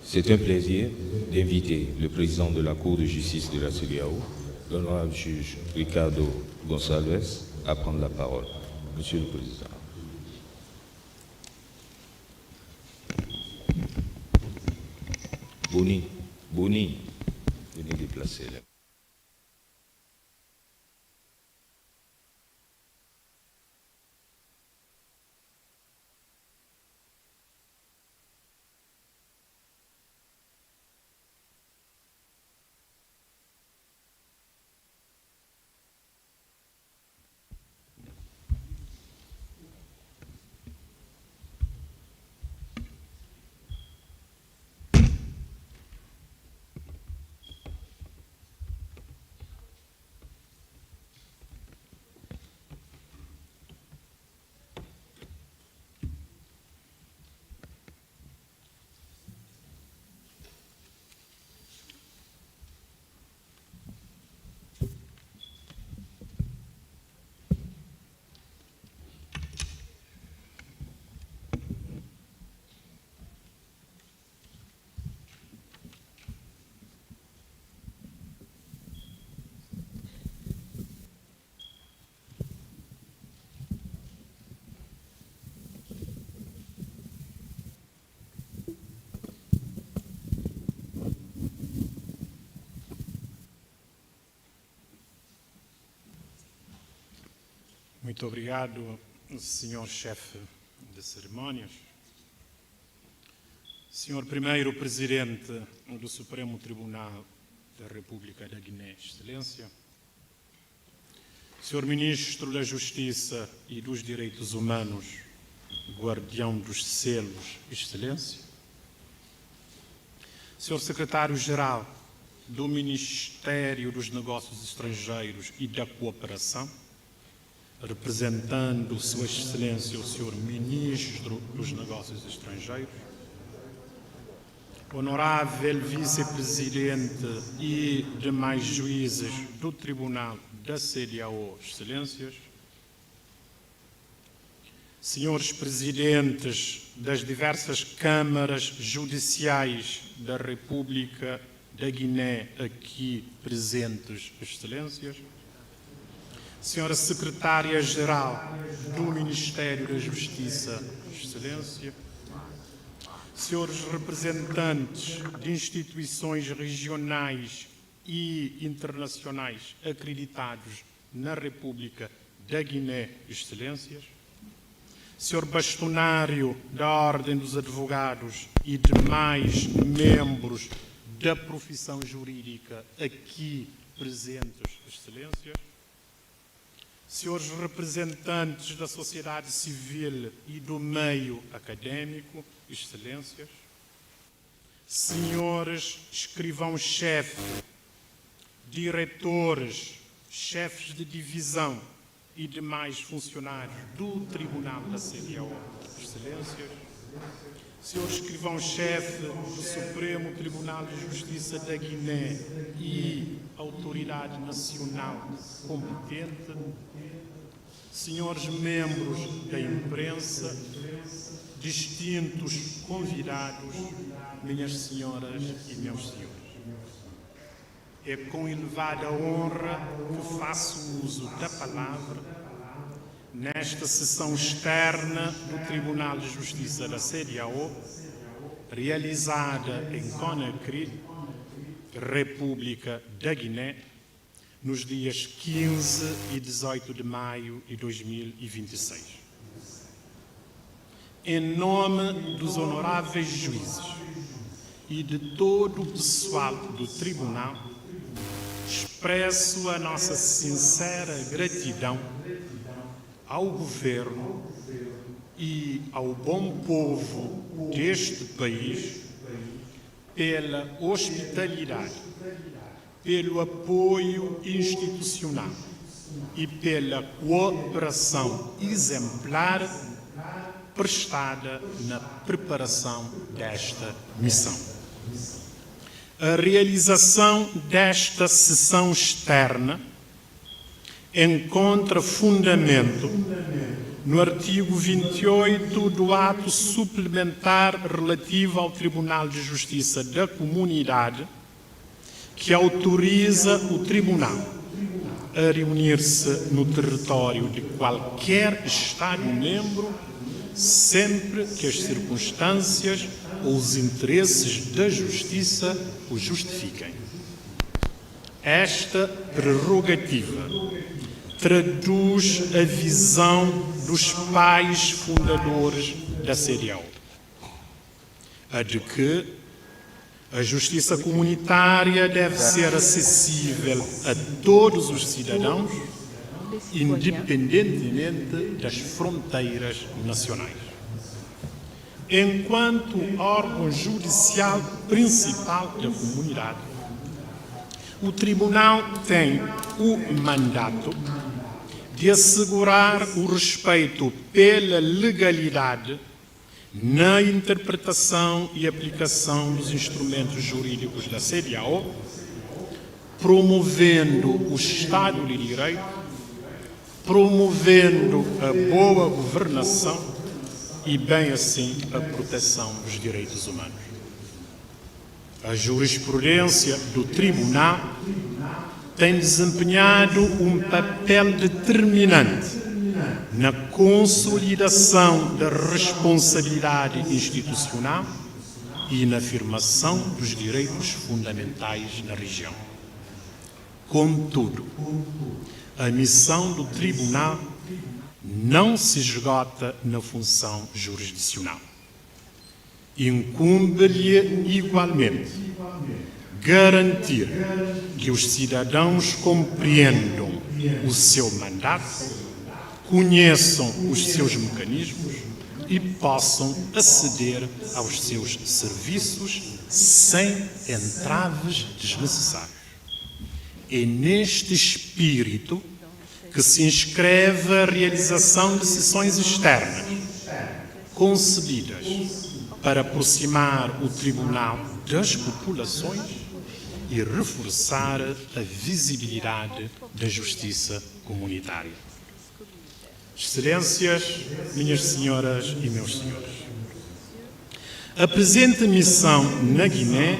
S1: C'est un plaisir d'inviter le président de la Cour de justice de la CEDEAO, l'honorable juge Ricardo Gonçalves, à prendre la parole. Monsieur le Président. Boni, venez déplacer là.
S6: Muito obrigado, Senhor Chefe de Cerimônias. Senhor Primeiro Presidente do Supremo Tribunal da República da Guiné, Excelência. Senhor Ministro da Justiça e dos Direitos Humanos, Guardião dos Selos, Excelência. Senhor Secretário-Geral do Ministério dos Negócios Estrangeiros e da Cooperação, representando Sua Excelência o Senhor Ministro dos Negócios Estrangeiros, Honorável Vice-Presidente e demais juízes do Tribunal da CEDEAO, Excelências, Senhores Presidentes das diversas câmaras judiciais da República da Guiné aqui presentes, Excelências, Senhora Secretária-Geral do Ministério da Justiça, Excelência, Senhores representantes de instituições regionais e internacionais acreditados na República da Guiné, Excelências, Senhor Bastonário da Ordem dos Advogados e demais membros da profissão jurídica aqui presentes, Excelências, Senhores representantes da sociedade civil e do meio acadêmico, Excelências, Senhores escrivãos-chefe, diretores, chefes de divisão e demais funcionários do Tribunal da CEDEAO, Excelências, Senhor escrivão-chefe do Supremo Tribunal de Justiça da Guiné e Autoridade Nacional competente, senhores membros da imprensa, distintos convidados, minhas senhoras e meus senhores. É com elevada honra que faço uso da palavra nesta sessão externa do Tribunal de Justiça da CEDEAO, realizada em Conakry, República da Guiné, nos dias 15 e 18 de maio de 2026. Em nome dos honoráveis juízes e de todo o pessoal do Tribunal, expresso a nossa sincera gratidão ao Governo e ao bom povo deste país pela hospitalidade, pelo apoio institucional e pela cooperação exemplar prestada na preparação desta missão. A realização desta sessão externa encontra fundamento no artigo 28 do ato suplementar relativo ao Tribunal de Justiça da Comunidade, que autoriza o Tribunal a reunir-se no território de qualquer Estado-membro, sempre que as circunstâncias ou os interesses da Justiça o justifiquem. Esta prerrogativa traduz a visão dos pais fundadores da CEDEAO, a de que a justiça comunitária deve ser acessível a todos os cidadãos, independentemente das fronteiras nacionais. Enquanto órgão judicial principal da comunidade, o Tribunal tem o mandato de assegurar o respeito pela legalidade na interpretação e aplicação dos instrumentos jurídicos da CEDEAO, promovendo o Estado de Direito, promovendo a boa governação e, bem assim, a proteção dos direitos humanos. A jurisprudência do Tribunal tem desempenhado um papel determinante na consolidação da responsabilidade institucional e na afirmação dos direitos fundamentais na região. Contudo, a missão do Tribunal não se esgota na função jurisdicional. Incumbe-lhe igualmente garantir que os cidadãos compreendam o seu mandato, conheçam os seus mecanismos e possam aceder aos seus serviços sem entraves desnecessários. É neste espírito que se inscreve a realização de sessões externas, concebidas para aproximar o Tribunal das populações e reforçar a visibilidade da justiça comunitária. Excelências, minhas senhoras e meus senhores, a presente missão na Guiné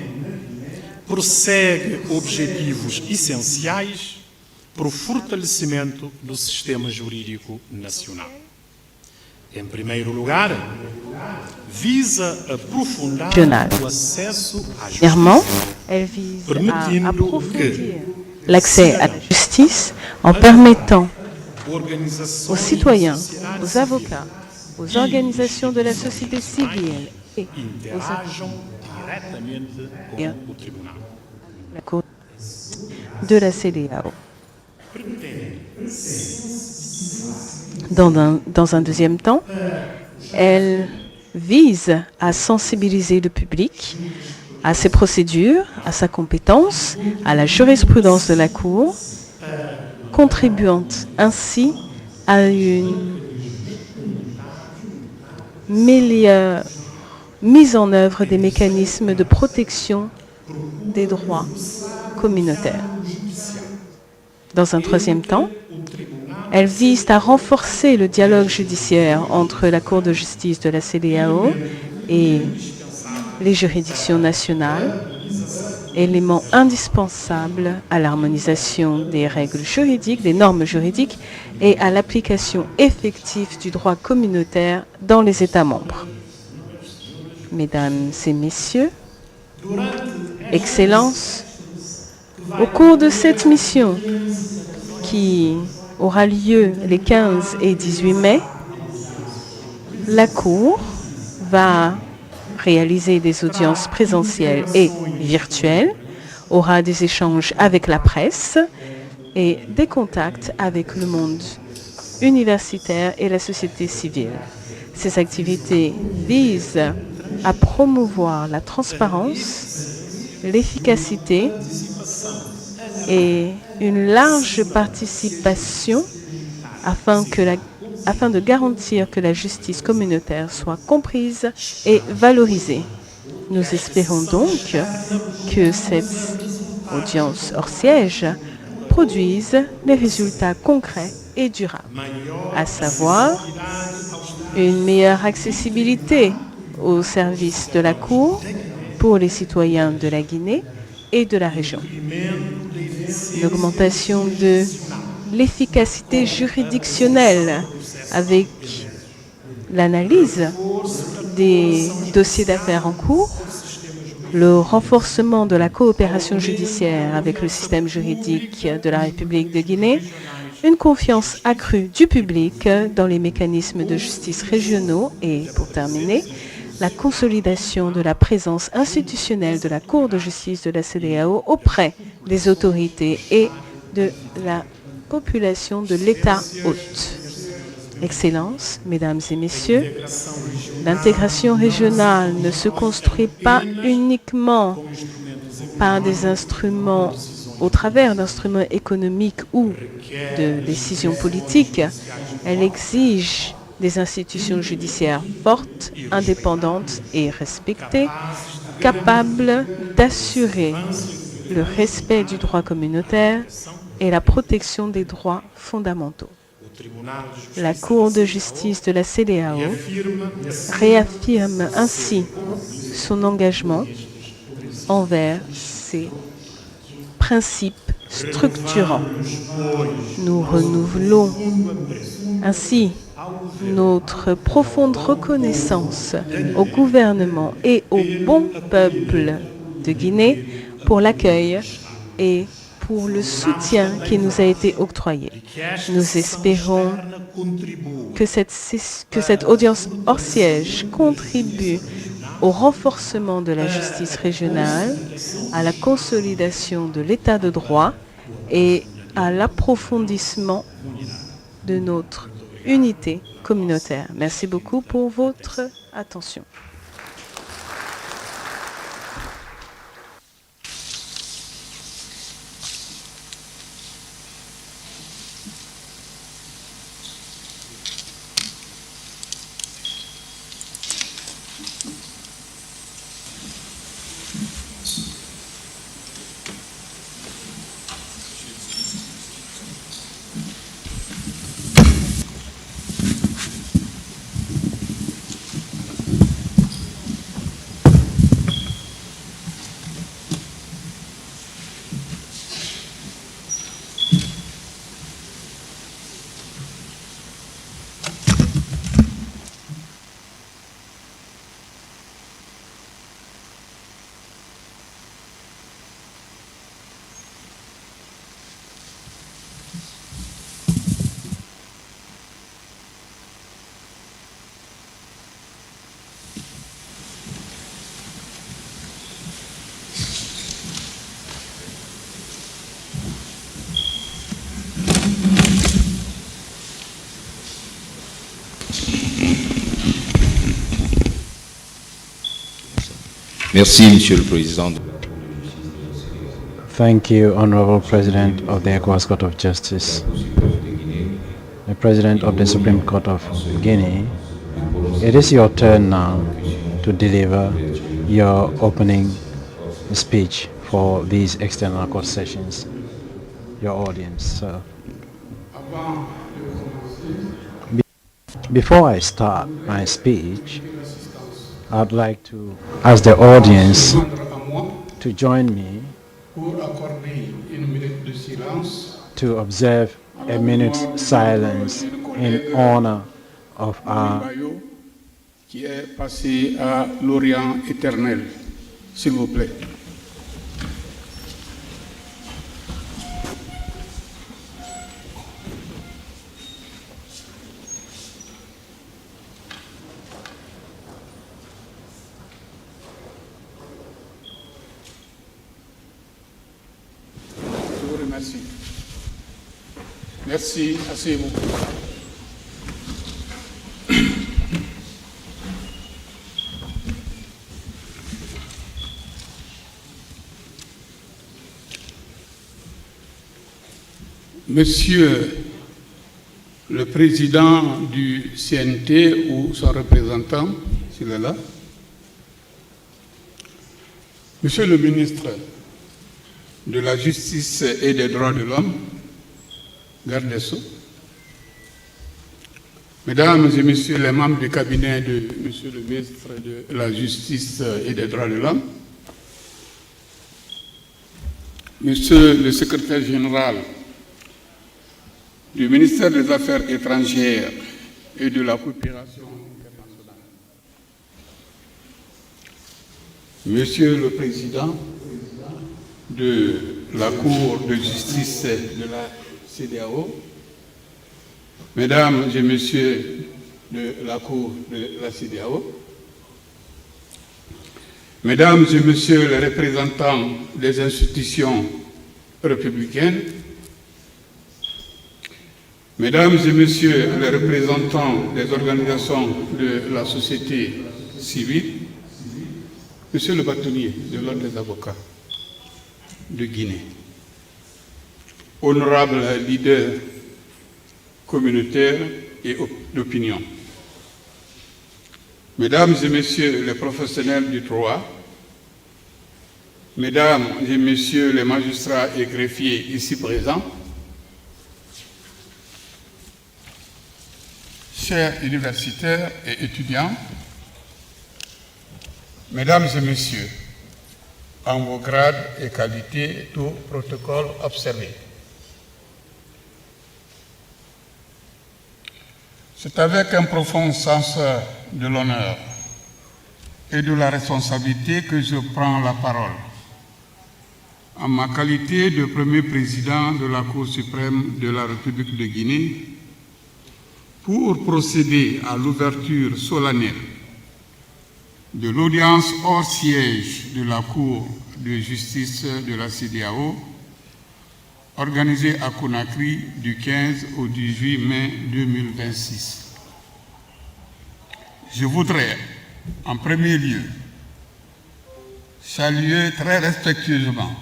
S6: prossegue objetivos essenciais para o fortalecimento do sistema jurídico nacional. Em primeiro lugar, visa aprofundar o acesso à
S7: Premièrement,
S6: justiça,
S7: elle vise à
S6: permitindo
S7: approfondir
S6: que
S7: l'accès à la justice en permettant
S6: organizações
S7: aux citoyens,
S6: da sociedade
S7: aux avocats, aux organisations de la société civile et aux
S6: interajam diretamente com o Tribunal.
S7: la Cour de la CEDEAO. Dans un deuxième temps, elle vise à sensibiliser le public à ses procédures, à sa compétence, à la jurisprudence de la Cour, contribuant ainsi à une meilleure mise en œuvre des mécanismes de protection des droits communautaires. Dans un troisième temps, elle vise à renforcer le dialogue judiciaire entre la Cour de justice de la CEDEAO et les juridictions nationales, élément indispensable à l'harmonisation des règles juridiques, des normes juridiques et à l'application effective du droit communautaire dans les États membres. Mesdames et messieurs, Excellences, au cours de cette mission qui aura lieu les 15 et 18 mai, la Cour va réaliser des audiences présentielles et virtuelles, aura des échanges avec la presse et des contacts avec le monde universitaire et la société civile. Ces activités visent à promouvoir la transparence, l'efficacité et une large participation afin de garantir que la justice communautaire soit comprise et valorisée. Nous espérons donc que cette audience hors siège produise des résultats concrets et durables, à savoir une meilleure accessibilité aux services de la Cour pour les citoyens de la Guinée et de la région, une augmentation de l'efficacité juridictionnelle avec l'analyse des dossiers d'affaires en cours, le renforcement de la coopération judiciaire avec le système juridique de la République de Guinée, une confiance accrue du public dans les mécanismes de justice régionaux et, pour terminer, la consolidation de la présence institutionnelle de la Cour de justice de la CEDEAO auprès des autorités et de la population de l'État hôte. Excellences, Mesdames et Messieurs, l'intégration régionale ne se construit pas uniquement par des instruments, au travers d'instruments économiques ou de décisions politiques. Elle exige des institutions judiciaires fortes, indépendantes et respectées, capables d'assurer le respect du droit communautaire et la protection des droits fondamentaux. La Cour de justice de la CEDEAO réaffirme ainsi son engagement envers ces principes structurants. Nous renouvelons ainsi notre profonde reconnaissance au gouvernement et au bon peuple de Guinée pour l'accueil et pour le soutien qui nous a été octroyé. Nous espérons que cette audience hors siège contribue au renforcement de la justice régionale, à la consolidation de l'état de droit et à l'approfondissement de notre unité communautaire. Merci beaucoup pour votre attention.
S1: Merci, Monsieur le Président.
S8: Thank you, Honorable President of the ECOWAS Court of Justice, the President of the Supreme Court of Guinea. It is your turn now to deliver your opening speech for these external court sessions, your audience. So, before I start my speech, I'd like to ask the audience to join me to observe a minute's silence in honor of our
S9: qui est passé à l'Orient éternel, s'il vous plaît. Merci, asseyez-vous. Monsieur le Président du CNT ou son représentant, s'il est là, Monsieur le Ministre de la Justice et des Droits de l'Homme, Garde des Sceaux, Mesdames et Messieurs les membres du cabinet de Monsieur le Ministre de la Justice et des Droits de l'Homme, Monsieur le Secrétaire général du ministère des Affaires étrangères et de la coopération internationale, Monsieur le Président de la Cour de justice de la CEDEAO, Mesdames et Messieurs de la Cour de la CEDEAO, Mesdames et Messieurs les représentants des institutions républicaines, Mesdames et Messieurs les représentants des organisations de la société civile, Monsieur le bâtonnier de l'Ordre des avocats de Guinée, honorables leaders communautaires et d'opinion, Mesdames et Messieurs les professionnels du droit, Mesdames et Messieurs les magistrats et greffiers ici présents, chers universitaires et étudiants, Mesdames et Messieurs, en vos grades et qualités, tout protocole observé. C'est avec un profond sens de l'honneur et de la responsabilité que je prends la parole en ma qualité de premier président de la Cour suprême de la République de Guinée, pour procéder à l'ouverture solennelle de l'audience hors siège de la Cour de justice de la CEDEAO, organisée à Conakry du 15 au 18 mai 2026. Je voudrais, en premier lieu, saluer très respectueusement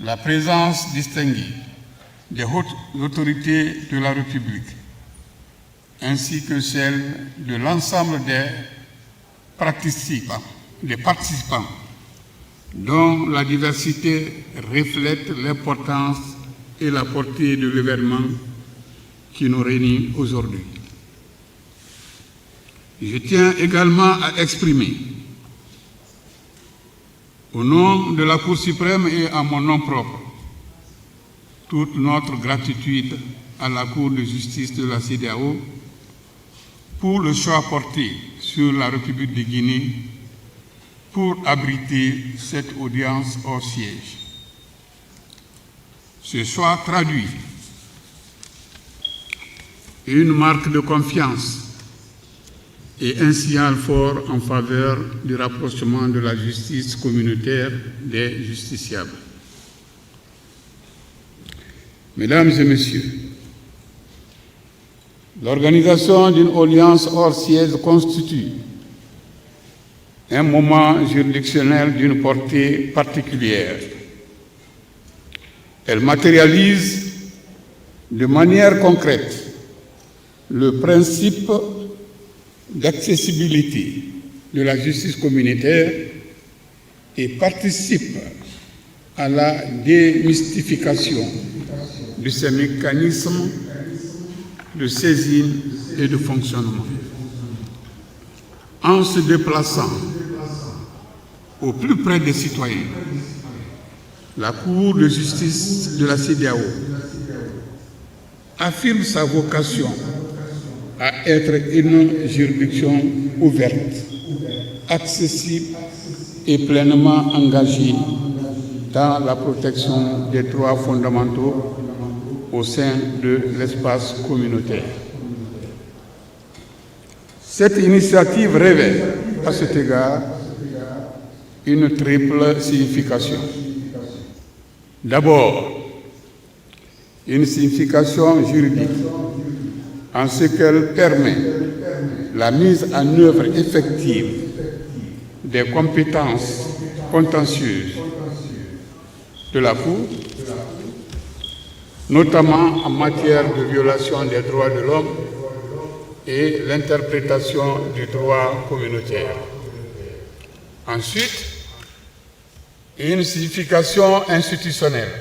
S9: la présence distinguée des hautes autorités de la République, ainsi que celle de l'ensemble des participants, dont la diversité reflète l'importance et la portée de l'événement qui nous réunit aujourd'hui. Je tiens également à exprimer, au nom de la Cour suprême et à mon nom propre, toute notre gratitude à la Cour de justice de la CEDEAO pour le choix porté sur la République de Guinée pour abriter cette audience hors siège. Ce choix traduit une marque de confiance et un signal fort en faveur du rapprochement de la justice communautaire des justiciables. Mesdames et Messieurs, l'organisation d'une audience hors siège constitue un moment juridictionnel d'une portée particulière. Elle matérialise de manière concrète le principe d'accessibilité de la justice communautaire et participe à la démystification de ces mécanismes de saisine et de fonctionnement. En se déplaçant au plus près des citoyens, la Cour de justice de la CEDEAO affirme sa vocation à être une juridiction ouverte, accessible et pleinement engagée dans la protection des droits fondamentaux au sein de l'espace communautaire. Cette initiative révèle, à cet égard, une triple signification. D'abord, une signification juridique, en ce qu'elle permet la mise en œuvre effective des compétences contentieuses de la Cour, notamment en matière de violation des droits de l'homme et l'interprétation du droit communautaire. Ensuite, une signification institutionnelle,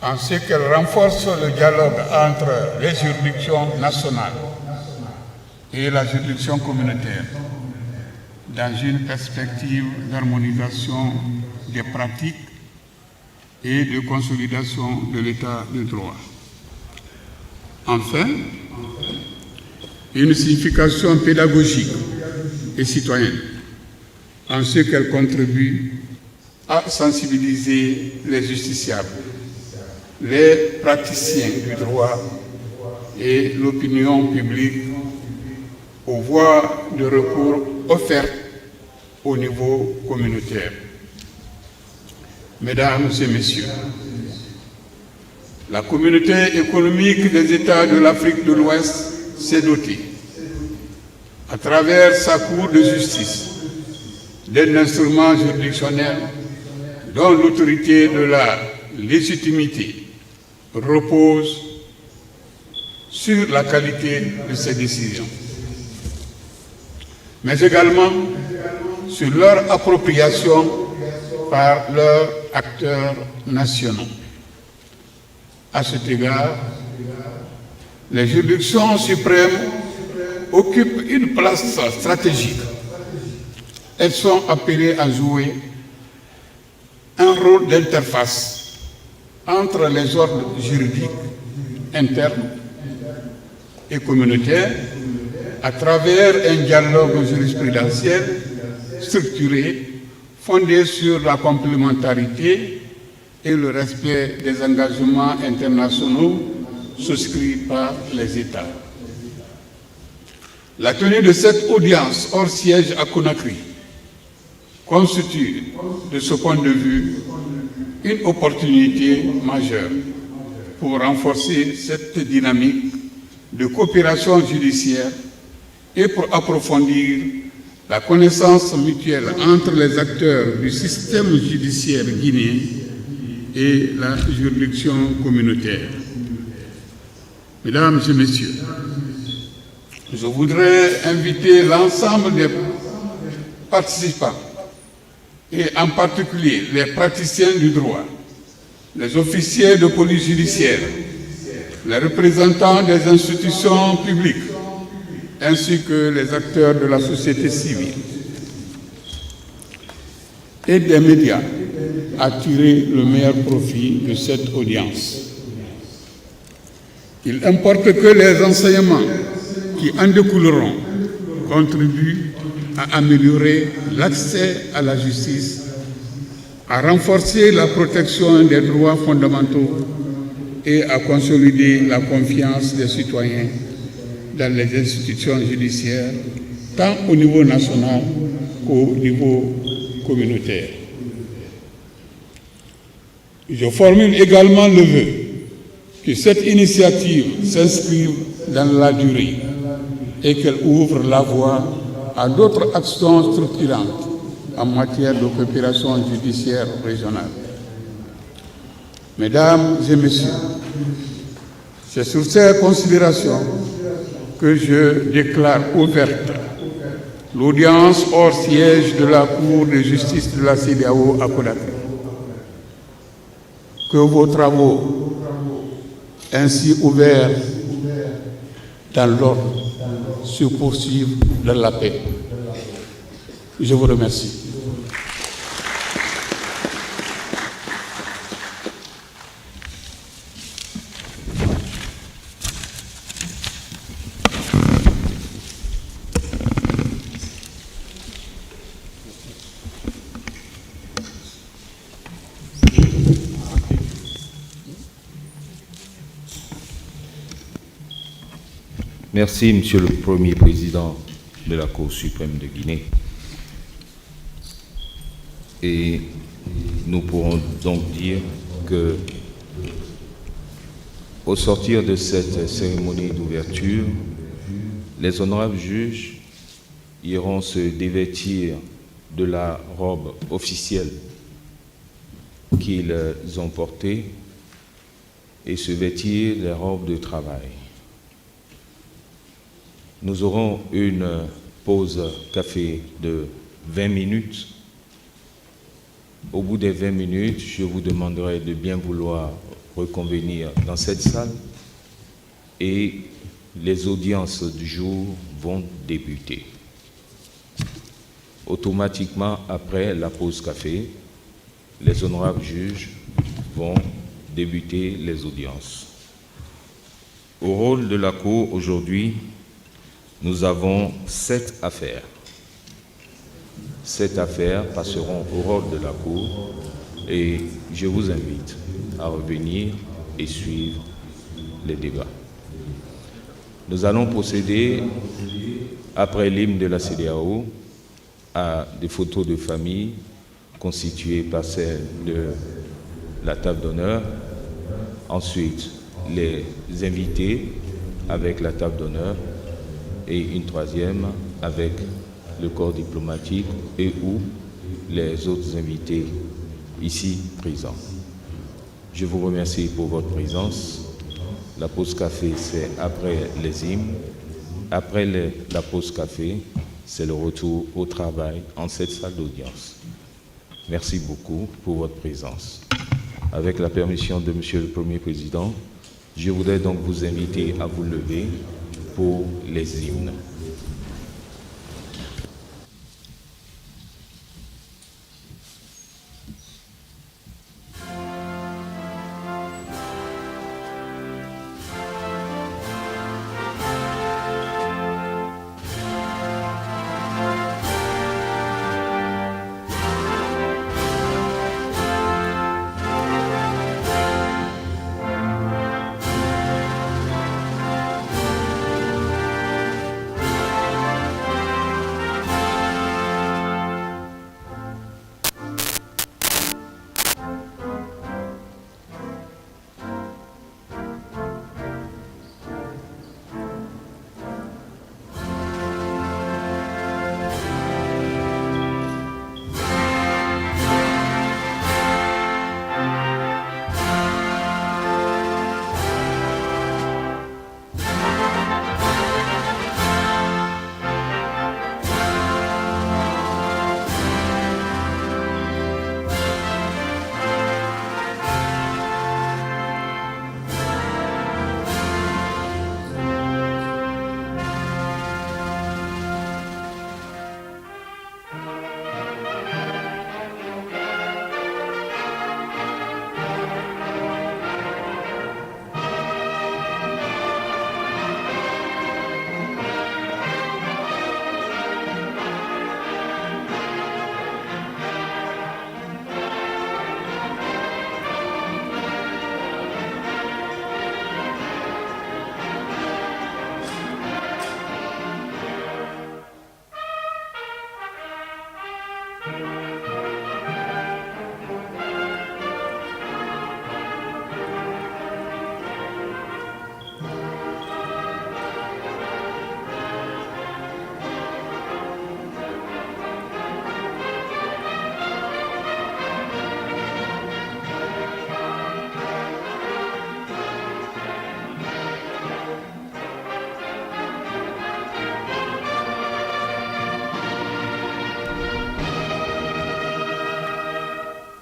S9: en ce qu'elle renforce le dialogue entre les juridictions nationales et la juridiction communautaire, dans une perspective d'harmonisation des pratiques et de consolidation de l'état de droit. Enfin, une signification pédagogique et citoyenne, en ce qu'elle contribue à sensibiliser les justiciables, les praticiens du droit et l'opinion publique aux voies de recours offertes au niveau communautaire. Mesdames et Messieurs, la communauté économique des États de l'Afrique de l'Ouest s'est dotée, à travers sa Cour de justice, d'un instrument juridictionnel dont l'autorité de la légitimité repose sur la qualité de ses décisions, mais également sur leur appropriation par leurs acteurs nationaux. À cet égard, les juridictions suprêmes occupent une place stratégique. Elles sont appelées à jouer un rôle d'interface entre les ordres juridiques internes et communautaires à travers un dialogue jurisprudentiel structuré, fondée sur la complémentarité et le respect des engagements internationaux souscrits par les États. La tenue de cette audience hors siège à Conakry constitue, de ce point de vue, une opportunité majeure pour renforcer cette dynamique de coopération judiciaire et pour approfondir la connaissance mutuelle entre les acteurs du système judiciaire guinéen et la juridiction communautaire. Mesdames et messieurs, je voudrais inviter l'ensemble des participants, et en particulier les praticiens du droit, les officiers de police judiciaire, les représentants des institutions publiques, ainsi que les acteurs de la société civile et des médias à tirer le meilleur profit de cette audience. Il importe que les enseignements qui en découleront contribuent à améliorer l'accès à la justice, à renforcer la protection des droits fondamentaux et à consolider la confiance des citoyens dans les institutions judiciaires, tant au niveau national qu'au niveau communautaire. Je formule également le vœu que cette initiative s'inscrive dans la durée et qu'elle ouvre la voie à d'autres actions structurantes en matière de coopération judiciaire régionale. Mesdames et messieurs, c'est sur ces considérations que je déclare ouverte l'audience hors siège de la Cour de justice de la CEDEAO à Conakry. Que vos travaux, ainsi ouverts dans l'ordre, se poursuivent dans la paix. Je vous remercie.
S1: Merci, Monsieur le Premier Président de la Cour suprême de Guinée. Et nous pourrons donc dire que, au sortir de cette cérémonie d'ouverture, les honorables juges iront se dévêtir de la robe officielle qu'ils ont portée et se vêtir des robes de travail. Nous aurons une pause café de 20 minutes. Au bout des 20 minutes, je vous demanderai de bien vouloir reconvenir dans cette salle et les audiences du jour vont débuter. Automatiquement, après la pause café, les honorables juges vont débuter les audiences. Au rôle de la Cour aujourd'hui, nous avons 7 affaires. 7 affaires passeront au rôle de la Cour et je vous invite à revenir et suivre les débats. Nous allons procéder, après l'hymne de la CEDEAO, à des photos de famille constituées par celle de la table d'honneur. Ensuite, les invités avec la table d'honneur et une troisième avec le corps diplomatique et ou les autres invités ici présents. Je vous remercie pour votre présence. La pause café, c'est après les hymnes. Après la pause café, c'est le retour au travail en cette salle d'audience. Merci beaucoup pour votre présence. Avec la permission de Monsieur le Premier Président, je voudrais donc vous inviter à vous lever pour les hymnes.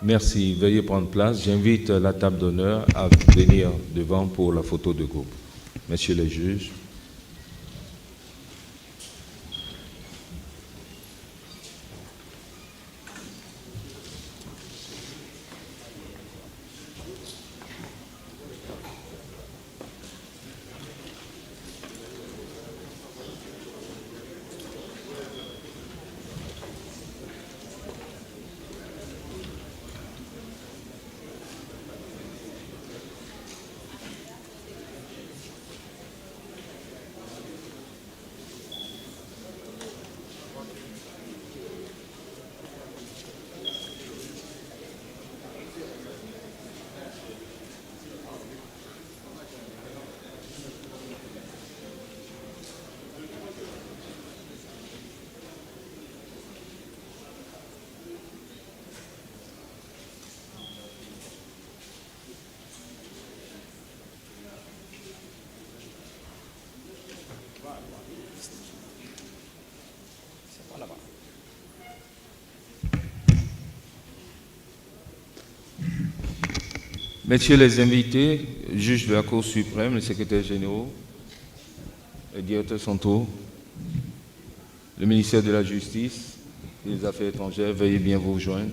S1: Merci. Veuillez prendre place. J'invite la table d'honneur à venir devant pour la photo de groupe. Messieurs les juges. Messieurs les invités, juges de la Cour suprême, les secrétaires généraux, les directeurs centraux, le ministère de la Justice et des Affaires étrangères, veuillez bien vous rejoindre.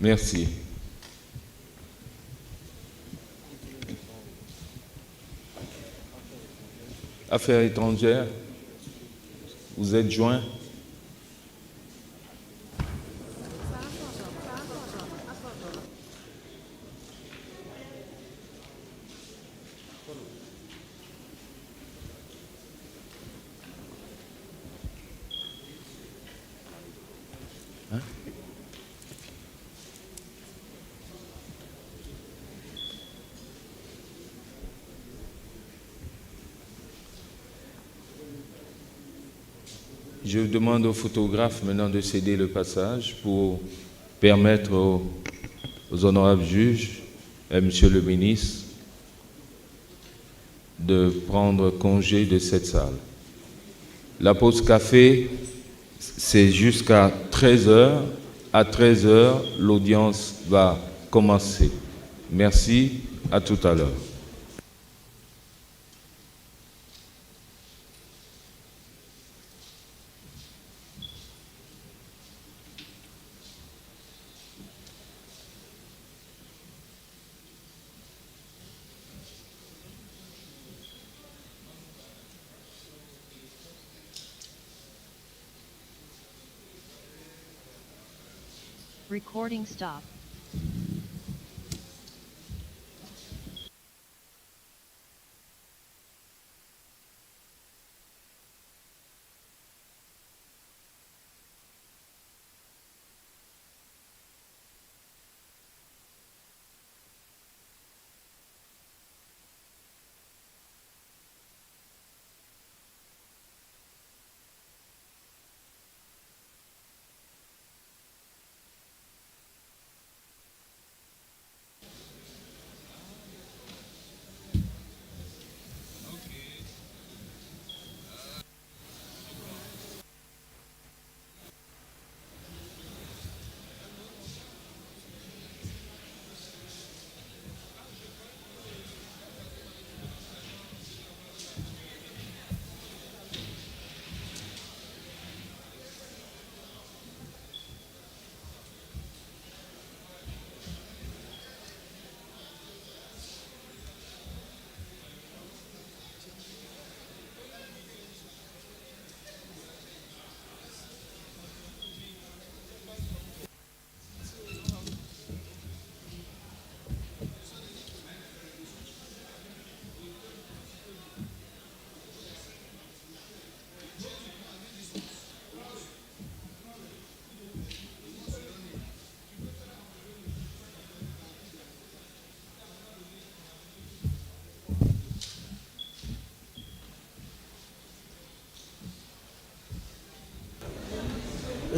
S1: Merci. Affaires étrangères, vous êtes joints. Je demande au photographe maintenant de céder le passage pour permettre aux honorables juges et monsieur le ministre de prendre congé de cette salle. La pause café, c'est jusqu'à 13h. À 13h, l'audience va commencer. Merci, à tout à l'heure.
S10: Recording stop.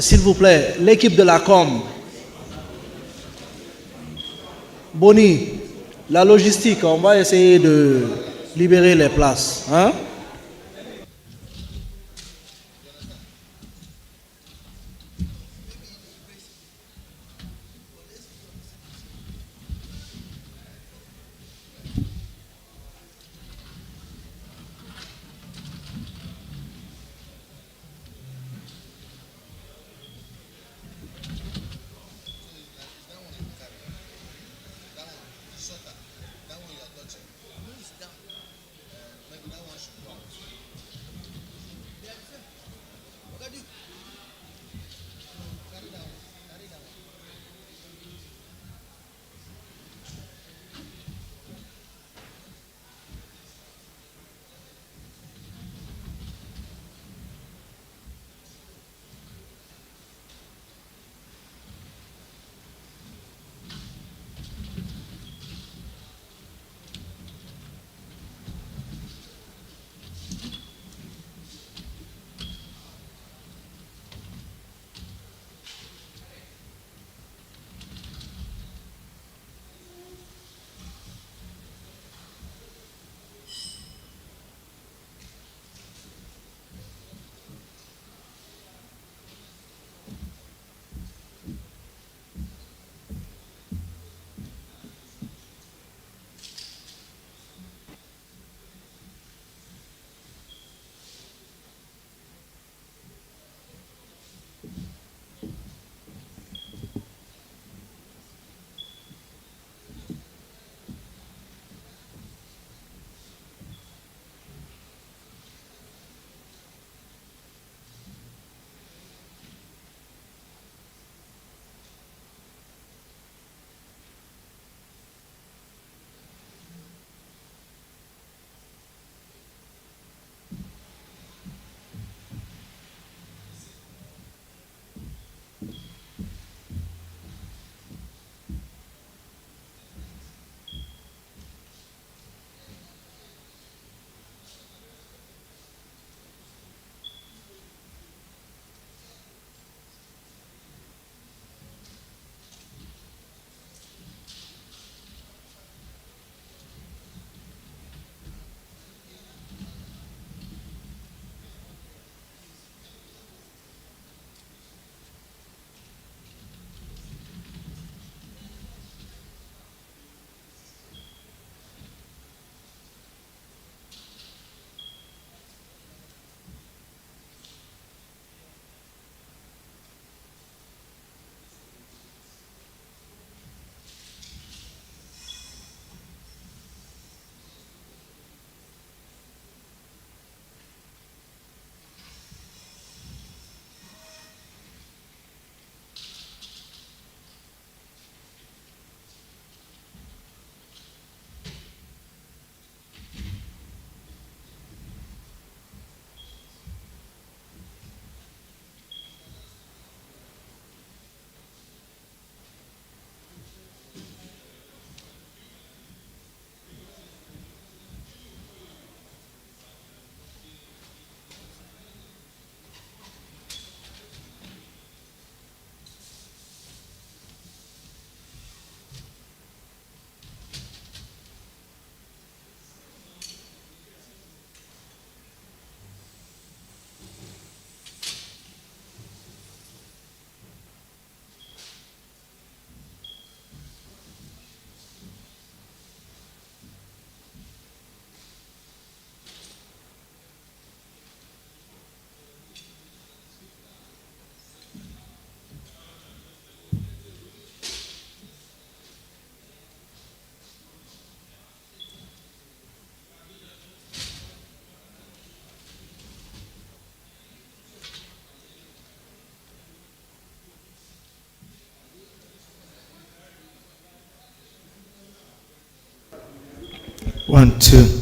S11: s'il vous plaît, l'équipe de la com. Boni, la logistique, on va essayer de libérer les places. Hein?
S2: One, two.